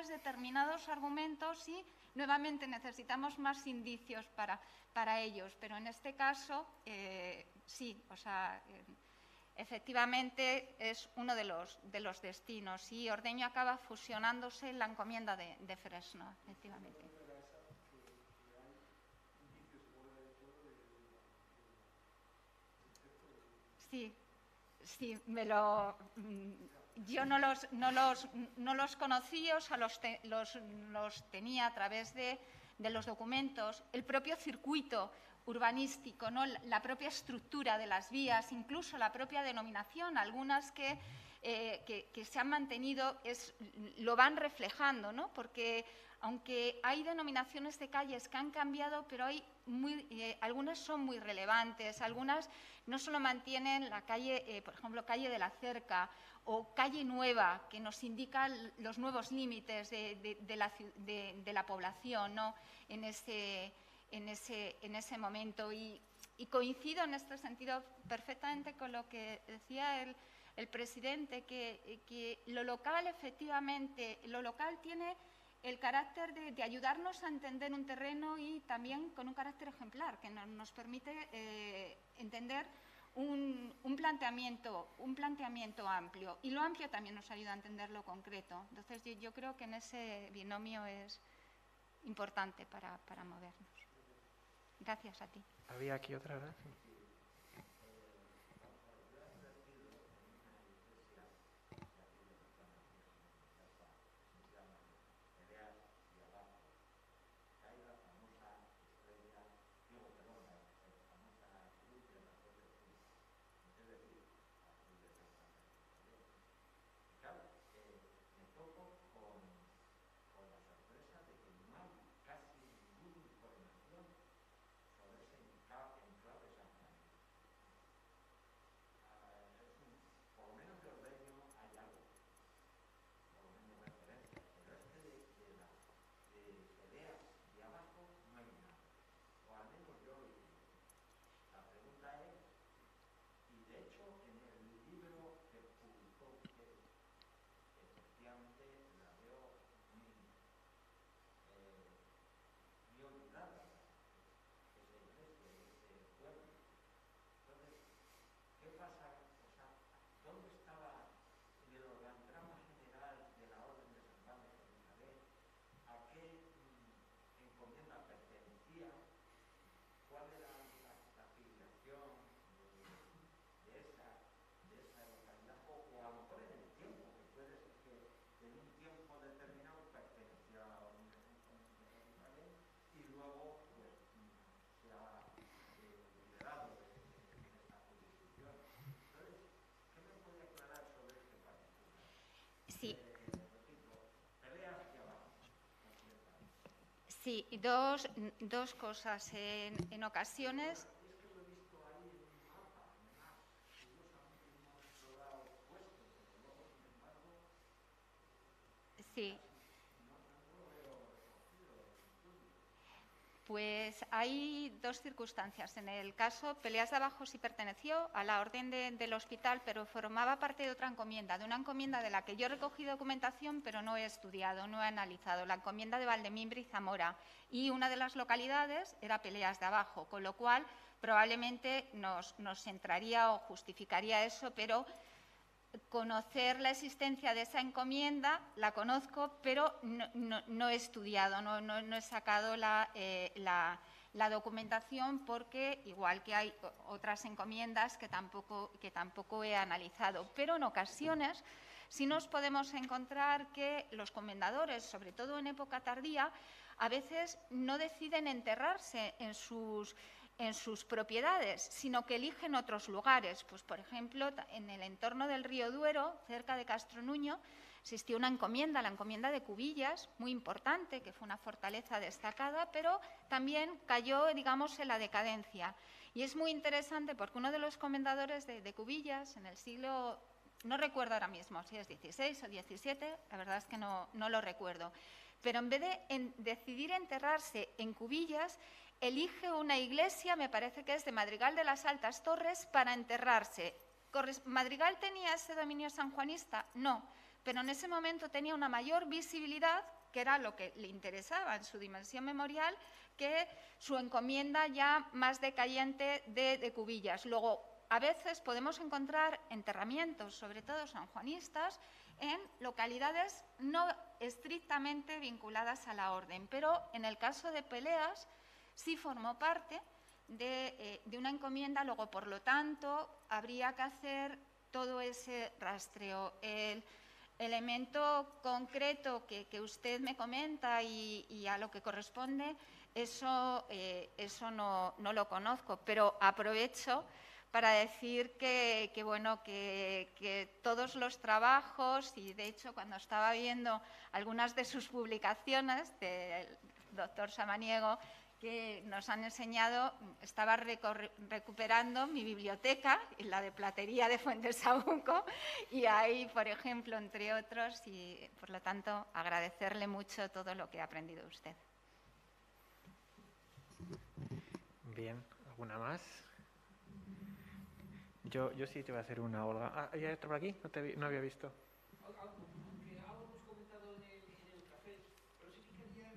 determinados argumentos y nuevamente necesitamos más indicios para ellos. Pero en este caso, sí, o sea, efectivamente es uno de los destinos, y Ordeño acaba fusionándose en la encomienda de Fresno, efectivamente. Sí. Sí, yo no los conocí, o sea, los tenía a través de los documentos, el propio circuito urbanístico, ¿no? La propia estructura de las vías, incluso la propia denominación, algunas que se han mantenido lo van reflejando, ¿no? Porque aunque hay denominaciones de calles que han cambiado, pero hay algunas son muy relevantes, algunas no solo mantienen la calle, por ejemplo, calle de la Cerca o calle Nueva, que nos indican los nuevos límites de la población, ¿no? en ese momento. Y coincido en este sentido perfectamente con lo que decía el presidente, que lo local, efectivamente, lo local tiene el carácter de ayudarnos a entender un terreno, y también con un carácter ejemplar, que nos permite entender un planteamiento amplio. Y lo amplio también nos ayuda a entender lo concreto. Entonces, yo creo que en ese binomio es importante para movernos. Gracias a ti. Había aquí otra, ¿verdad? Sí. Sí. Sí, dos cosas. En ocasiones... Sí. Pues hay dos circunstancias. En el caso, Peleas de Abajo sí perteneció a la orden del hospital, pero formaba parte de otra encomienda, de una encomienda de la que yo he recogido documentación, pero no he estudiado, no he analizado, la encomienda de Valdemimbre y Zamora. Y una de las localidades era Peleas de Abajo, con lo cual probablemente nos entraría o justificaría eso, pero conocer la existencia de esa encomienda, la conozco, pero no he estudiado, no he sacado la documentación porque, igual que hay otras encomiendas que tampoco he analizado. Pero en ocasiones sí nos podemos encontrar que los comendadores, sobre todo en época tardía, a veces no deciden enterrarse en sus propiedades, sino que eligen otros lugares. Pues, por ejemplo, en el entorno del río Duero, cerca de Castronuño, existió una encomienda, la encomienda de Cubillas, muy importante, que fue una fortaleza destacada, pero también cayó, digamos, en la decadencia. Y es muy interesante porque uno de los comendadores de Cubillas, en el siglo, no recuerdo ahora mismo si es 16 o 17, la verdad es que no lo recuerdo, pero en vez de decidir enterrarse en Cubillas, elige una iglesia, me parece que es de Madrigal de las Altas Torres, para enterrarse. ¿Madrigal tenía ese dominio sanjuanista? No, pero en ese momento tenía una mayor visibilidad, que era lo que le interesaba en su dimensión memorial, que su encomienda ya más decayente de Cubillas. Luego, a veces podemos encontrar enterramientos, sobre todo sanjuanistas, en localidades no estrictamente vinculadas a la orden, pero en el caso de Peleas sí formó parte de una encomienda, luego, por lo tanto, habría que hacer todo ese rastreo. El elemento concreto que usted me comenta y a lo que corresponde, eso no lo conozco, pero aprovecho para decir que todos los trabajos, y de hecho cuando estaba viendo algunas de sus publicaciones del doctor Samaniego, que nos han enseñado, estaba recuperando mi biblioteca, la de Platería de Fuentesaúnco, y ahí, por ejemplo, entre otros, y por lo tanto agradecerle mucho todo lo que ha aprendido usted. Bien, ¿alguna más? Yo sí te voy a hacer una, Olga. Ah, ¿hay otro por aquí? No había visto. Aunque algo hemos comentado en el café, pero sí que quería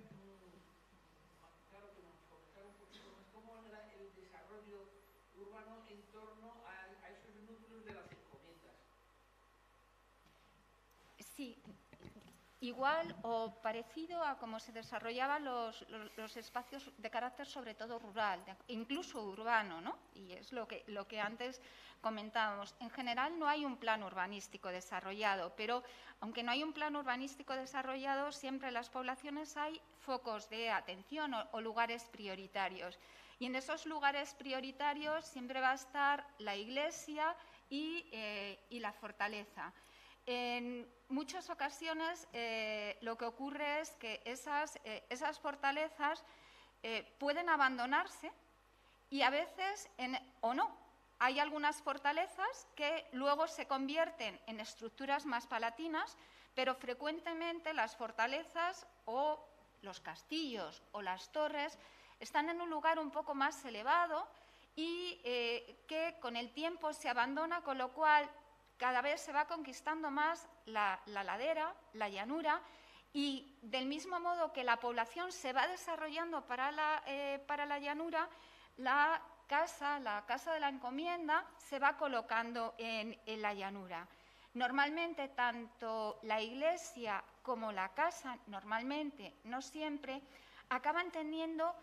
matizar o que nos comentara un poquito más cómo era el desarrollo urbano en torno a esos núcleos de las encomiendas. Sí, igual o parecido a cómo se desarrollaban los espacios de carácter sobre todo rural, incluso urbano, ¿no? Y es lo que antes comentábamos. En general no hay un plan urbanístico desarrollado, pero aunque no hay un plan urbanístico desarrollado, siempre en las poblaciones hay focos de atención o lugares prioritarios. Y en esos lugares prioritarios siempre va a estar la iglesia y la fortaleza. En muchas ocasiones lo que ocurre es que esas fortalezas pueden abandonarse y a veces o no. Hay algunas fortalezas que luego se convierten en estructuras más palatinas, pero frecuentemente las fortalezas o los castillos o las torres están en un lugar un poco más elevado y que con el tiempo se abandona, con lo cual cada vez se va conquistando más la ladera, la llanura, y del mismo modo que la población se va desarrollando para la llanura, la casa de la encomienda se va colocando en la llanura. Normalmente, tanto la iglesia como la casa, normalmente, no siempre, acaban teniendo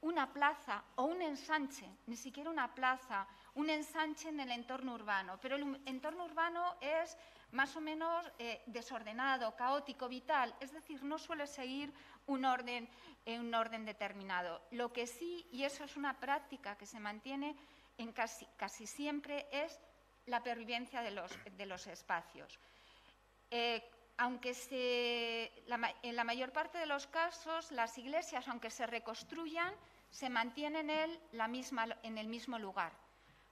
una plaza o un ensanche, ni siquiera una plaza, un ensanche en el entorno urbano, pero el entorno urbano es más o menos desordenado, caótico, vital, es decir, no suele seguir un orden determinado. Lo que sí, y eso es una práctica que se mantiene en casi siempre, es la pervivencia de los espacios. aunque en la mayor parte de los casos las iglesias, aunque se reconstruyan, se mantienen en el mismo lugar,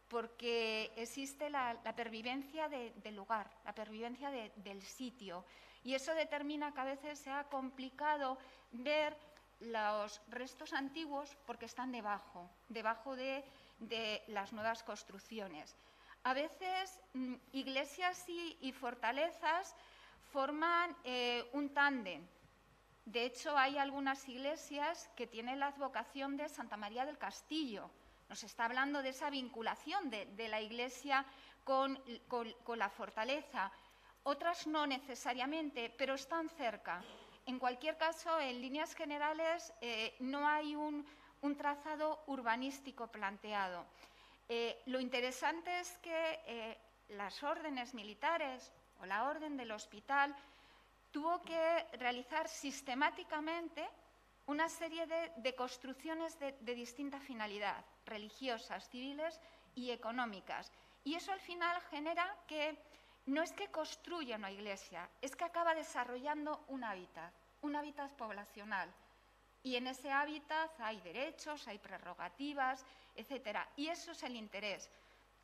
porque existe la pervivencia del lugar, la pervivencia del sitio, y eso determina que a veces sea complicado ver los restos antiguos porque están debajo de las nuevas construcciones. A veces iglesias y fortalezas forman un tándem. De hecho, hay algunas iglesias que tienen la advocación de Santa María del Castillo. Nos está hablando de esa vinculación de la iglesia con la fortaleza. Otras no necesariamente, pero están cerca. En cualquier caso, en líneas generales, no hay un trazado urbanístico planteado. Lo interesante es que las órdenes militares o la Orden del Hospital tuvo que realizar sistemáticamente una serie de construcciones de distinta finalidad, religiosas, civiles y económicas. Y eso al final genera que no es que construya una iglesia, es que acaba desarrollando un hábitat poblacional. Y en ese hábitat hay derechos, hay prerrogativas, etcétera. Y eso es el interés.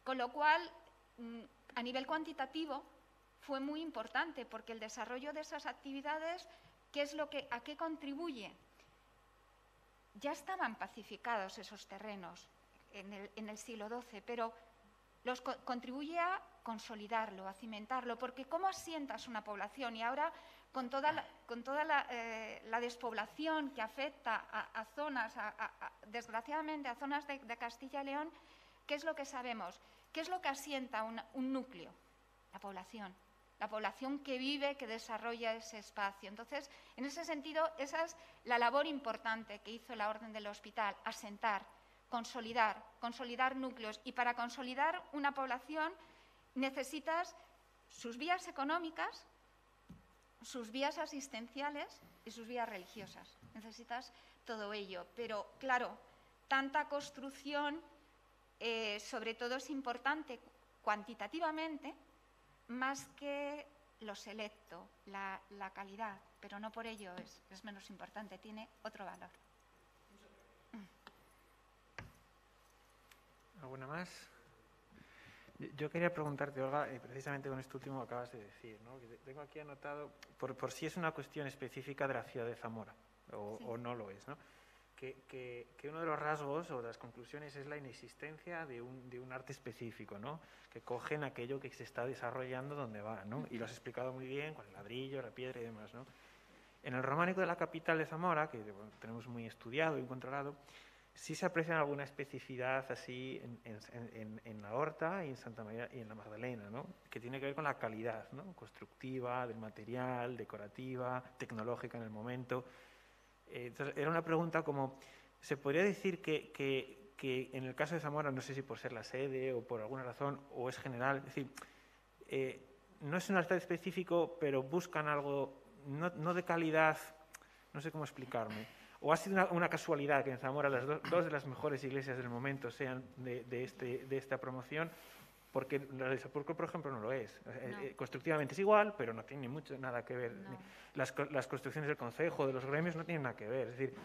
Con lo cual, a nivel cuantitativo, fue muy importante, porque el desarrollo de esas actividades, ¿a qué contribuye? Ya estaban pacificados esos terrenos en el siglo XII, pero contribuye a consolidarlo, a cimentarlo, porque ¿cómo asientas una población? Y ahora, con toda la despoblación que afecta a zonas, desgraciadamente a zonas de Castilla y León, ¿qué es lo que sabemos? ¿Qué es lo que asienta un núcleo? La población que vive, que desarrolla ese espacio. Entonces, en ese sentido, esa es la labor importante que hizo la Orden del Hospital, asentar, consolidar núcleos. Y para consolidar una población necesitas sus vías económicas, sus vías asistenciales y sus vías religiosas. Necesitas todo ello. Pero, claro, tanta construcción, sobre todo es importante cuantitativamente, más que lo selecto, la calidad, pero no por ello es menos importante, tiene otro valor. ¿Alguna más? Yo quería preguntarte, Olga, precisamente con esto último que acabas de decir, ¿no? Que tengo aquí anotado, por si es una cuestión específica de la ciudad de Zamora, o no lo es, ¿no? Que uno de los rasgos o de las conclusiones es la inexistencia de un arte específico, ¿no? Que cogen aquello que se está desarrollando donde va, ¿no? Y lo has explicado muy bien con el ladrillo, la piedra y demás, ¿no? En el románico de la capital de Zamora, que tenemos muy estudiado y controlado, sí se aprecia alguna especificidad así en la Horta y en Santa María y en la Magdalena, ¿no? Que tiene que ver con la calidad, ¿no? Constructiva, del material, decorativa, tecnológica en el momento. Entonces, era una pregunta como, ¿se podría decir que en el caso de Zamora, no sé si por ser la sede o por alguna razón, o es general, es decir, no es un arte específico, pero buscan algo no de calidad, no sé cómo explicarme, o ha sido una casualidad que en Zamora las dos de las mejores iglesias del momento sean de esta promoción? Porque la del Sepulcro, por ejemplo, no lo es. No. Constructivamente es igual, pero no tiene nada que ver. No. Las construcciones del concejo, de los gremios, no tienen nada que ver. Es decir,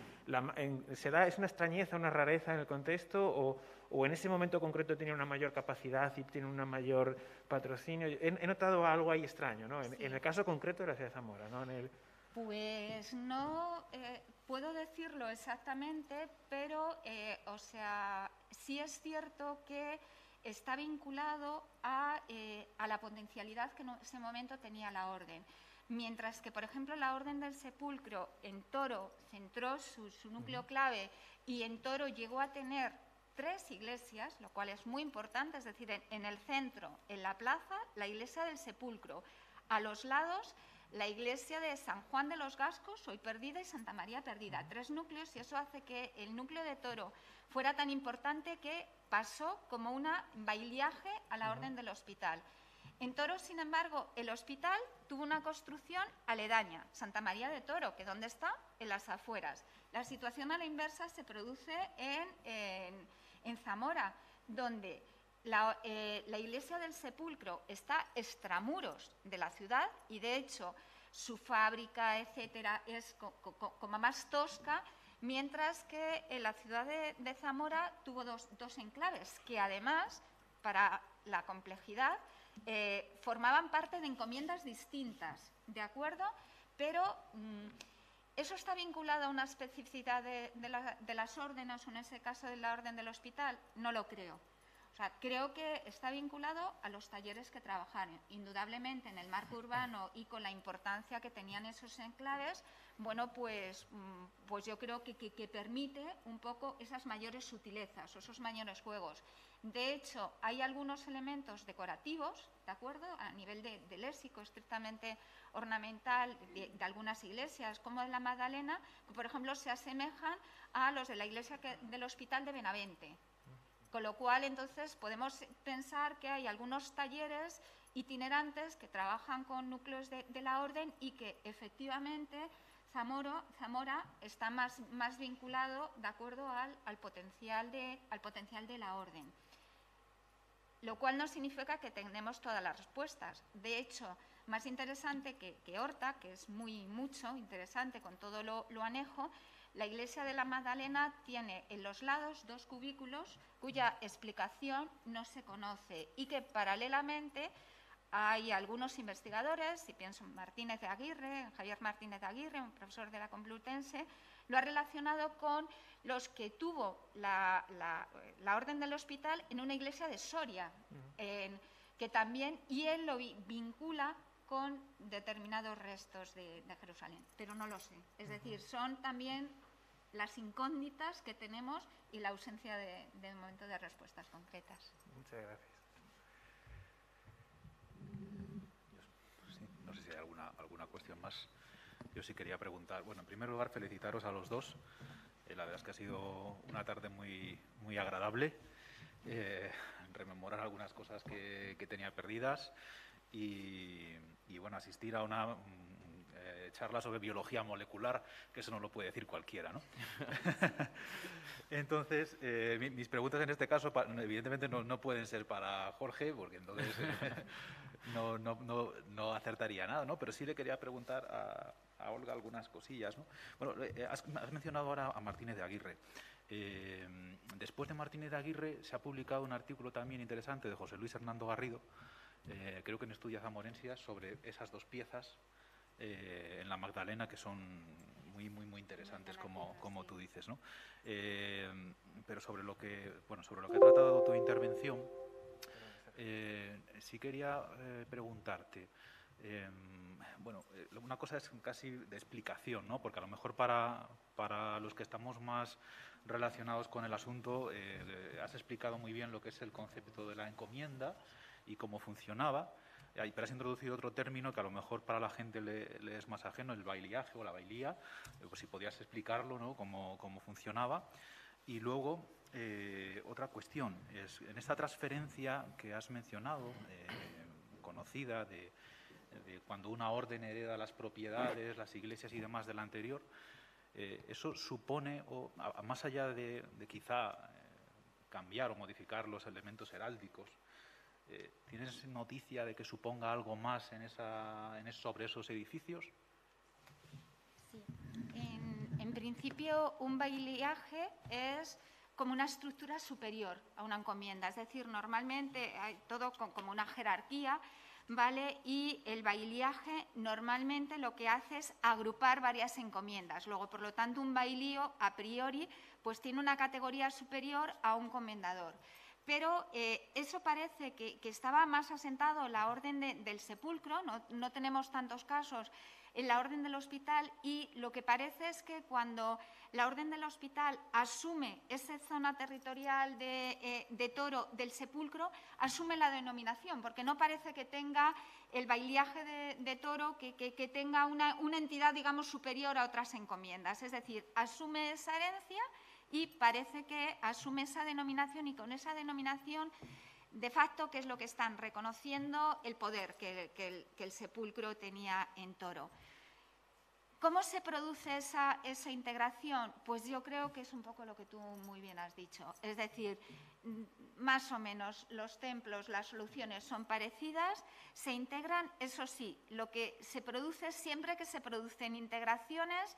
¿es una extrañeza, una rareza en el contexto o en ese momento concreto tiene una mayor capacidad y tiene un mayor patrocinio? He notado algo ahí extraño, ¿no? Sí. En el caso concreto de la ciudad de Zamora, ¿no? Pues no puedo decirlo exactamente, pero, sí es cierto que está vinculado a la potencialidad que en ese momento tenía la Orden. Mientras que, por ejemplo, la Orden del Sepulcro en Toro centró su núcleo clave y en Toro llegó a tener 3 iglesias, lo cual es muy importante, es decir, en el centro, en la plaza, la iglesia del Sepulcro, a los lados, la iglesia de San Juan de los Gascos, hoy perdida, y Santa María perdida. 3 núcleos, y eso hace que el núcleo de Toro fuera tan importante que pasó como un bailiaje a la Orden del Hospital. En Toro, sin embargo, el hospital tuvo una construcción aledaña, Santa María de Toro, que ¿dónde está? En las afueras. La situación a la inversa se produce en Zamora, donde la iglesia del Sepulcro está extramuros de la ciudad y, de hecho, su fábrica, etcétera, es como más tosca, mientras que en la ciudad de Zamora tuvo dos enclaves, que además, para la complejidad, formaban parte de encomiendas distintas, ¿de acuerdo? Pero ¿eso está vinculado a una especificidad de las órdenes, o en ese caso de la orden del hospital? No lo creo. O sea, creo que está vinculado a los talleres que trabajaron. Indudablemente, en el marco urbano y con la importancia que tenían esos enclaves, bueno, pues yo creo que permite un poco esas mayores sutilezas o esos mayores juegos. De hecho, hay algunos elementos decorativos, ¿de acuerdo?, a nivel de léxico estrictamente ornamental de algunas iglesias, como de la Magdalena, que, por ejemplo, se asemejan a los de la iglesia del Hospital de Benavente. Con lo cual, entonces, podemos pensar que hay algunos talleres itinerantes que trabajan con núcleos de la orden y que, efectivamente, Zamora está más vinculado, de acuerdo, al potencial de la orden. Lo cual no significa que tengamos todas las respuestas. De hecho, más interesante que Horta, que es mucho interesante con todo lo anejo, la iglesia de la Magdalena tiene en los lados 2 cubículos cuya explicación no se conoce y que paralelamente hay algunos investigadores, y pienso en Martínez de Aguirre, Javier Martínez de Aguirre, un profesor de la Complutense, lo ha relacionado con los que tuvo la orden del hospital en una iglesia de Soria, que también, y él lo vincula con determinados restos de Jerusalén, pero no lo sé. Es decir, son también las incógnitas que tenemos y la ausencia de momento de respuestas concretas. Muchas gracias. Sí, no sé si hay alguna cuestión más. Yo sí quería preguntar, bueno, en primer lugar, felicitaros a los dos. La verdad es que ha sido una tarde muy agradable. Rememorar algunas cosas que tenía perdidas y bueno, asistir a una charla sobre biología molecular, que eso no lo puede decir cualquiera, ¿no? Entonces, mis preguntas en este caso, evidentemente no pueden ser para Jorge, porque entonces no acertaría nada, ¿no? Pero sí le quería preguntar a Olga algunas cosillas, ¿no? Bueno, has mencionado ahora a Martínez de Aguirre. Después de Martínez de Aguirre se ha publicado un artículo también interesante de José Luis Hernando Garrido, creo que en Estudia Zamorensia, sobre esas 2 piezas en la Magdalena, que son muy interesantes, como tú dices, ¿no? Pero sobre lo que ha tratado tu intervención, sí quería preguntarte. Bueno, una cosa es casi de explicación, ¿no? Porque a lo mejor para los que estamos más relacionados con el asunto, has explicado muy bien lo que es el concepto de la encomienda y cómo funcionaba, pero has introducido otro término que a lo mejor para la gente le es más ajeno, el bailiaje o la bailía, pues si podías explicarlo, ¿no? Cómo funcionaba. Y luego, otra cuestión, es en esta transferencia que has mencionado, conocida, de cuando una orden hereda las propiedades, las iglesias y demás de la anterior, eso supone, más allá de quizá cambiar o modificar los elementos heráldicos, ¿tienes noticia de que suponga algo más sobre esos edificios? Sí. En principio, un bailiaje es como una estructura superior a una encomienda. Es decir, normalmente hay todo como una jerarquía, ¿vale? Y el bailiaje normalmente lo que hace es agrupar varias encomiendas. Luego, por lo tanto, un bailío, a priori, pues tiene una categoría superior a un comendador. Pero eso parece que estaba más asentado en la orden del sepulcro, no tenemos tantos casos en la orden del hospital, y lo que parece es que cuando la orden del hospital asume esa zona territorial de Toro del sepulcro, asume la denominación, porque no parece que tenga el bailiaje de Toro, que tenga una entidad, digamos, superior a otras encomiendas. Es decir, asume esa herencia y parece que asume esa denominación, y con esa denominación, de facto, ¿qué es lo que están reconociendo? El poder que el sepulcro tenía en Toro. ¿Cómo se produce esa integración? Pues yo creo que es un poco lo que tú muy bien has dicho. Es decir, más o menos los templos, las soluciones son parecidas, se integran. Eso sí, lo que se produce siempre que se producen integraciones,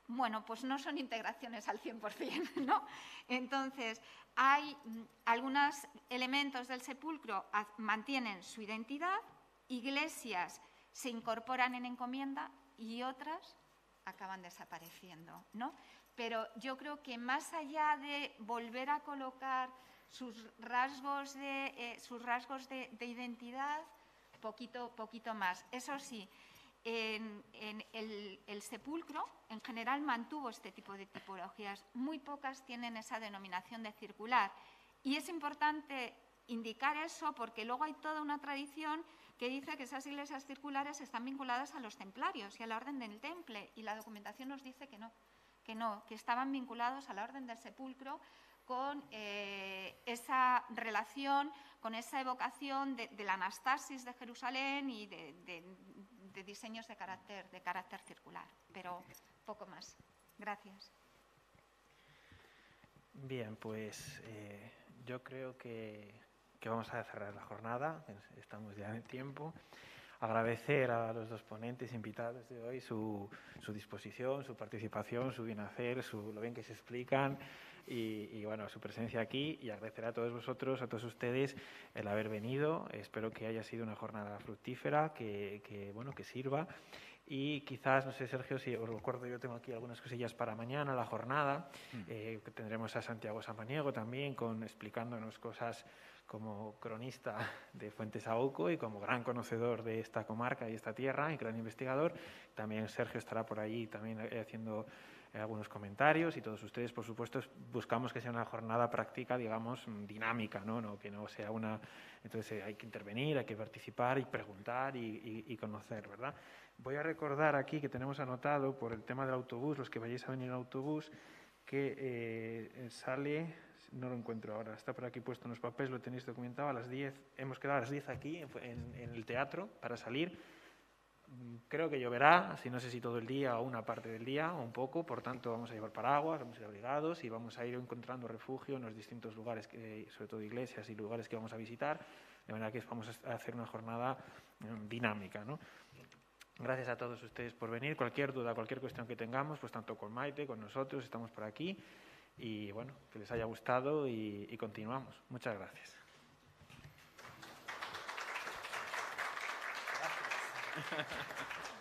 bueno, pues no son integraciones al 100%, ¿no? Entonces, hay algunos elementos del sepulcro mantienen su identidad, iglesias se incorporan en encomienda y otras acaban desapareciendo, ¿no? Pero yo creo que más allá de volver a colocar sus rasgos de identidad, poquito más. Eso sí, el sepulcro en general mantuvo este tipo de tipologías. Muy pocas tienen esa denominación de circular. Y es importante indicar eso porque luego hay toda una tradición que dice que esas iglesias circulares están vinculadas a los templarios y a la Orden del Temple, y la documentación nos dice que no, que estaban vinculados a la Orden del Sepulcro con esa relación, con esa evocación de la Anastasis de Jerusalén y de diseños de carácter circular, pero poco más. Gracias. Bien, pues yo creo que vamos a cerrar la jornada, estamos ya en tiempo. Agradecer a los dos ponentes invitados de hoy su disposición, su participación, su bien hacer, lo bien que se explican y bueno, su presencia aquí, y agradecer a todos vosotros, a todos ustedes el haber venido. Espero que haya sido una jornada fructífera, que sirva. Y quizás, no sé, Sergio, si os recuerdo, yo tengo aquí algunas cosillas para mañana, la jornada, que tendremos a Santiago Samaniego también explicándonos cosas como cronista de Fuentes-Saúco y como gran conocedor de esta comarca y esta tierra y gran investigador. También Sergio estará por allí también haciendo algunos comentarios, y todos ustedes, por supuesto, buscamos que sea una jornada práctica, digamos, dinámica, ¿no? Que no sea una... Entonces hay que intervenir, hay que participar y preguntar y conocer, ¿verdad? Voy a recordar aquí que tenemos anotado por el tema del autobús, los que vayáis a venir en autobús, que sale, no lo encuentro ahora, está por aquí puesto en los papeles, lo tenéis documentado, a las 10, hemos quedado a las 10 aquí en el teatro para salir. Creo que lloverá, no sé si todo el día o una parte del día o un poco, por tanto vamos a llevar paraguas, vamos a ir abrigados y vamos a ir encontrando refugio en los distintos lugares, sobre todo iglesias y lugares que vamos a visitar, de manera que vamos a hacer una jornada dinámica, ¿no? Gracias a todos ustedes por venir. Cualquier duda, cualquier cuestión que tengamos, pues tanto con Maite, con nosotros, estamos por aquí. Y bueno, que les haya gustado y continuamos. Muchas gracias. Gracias.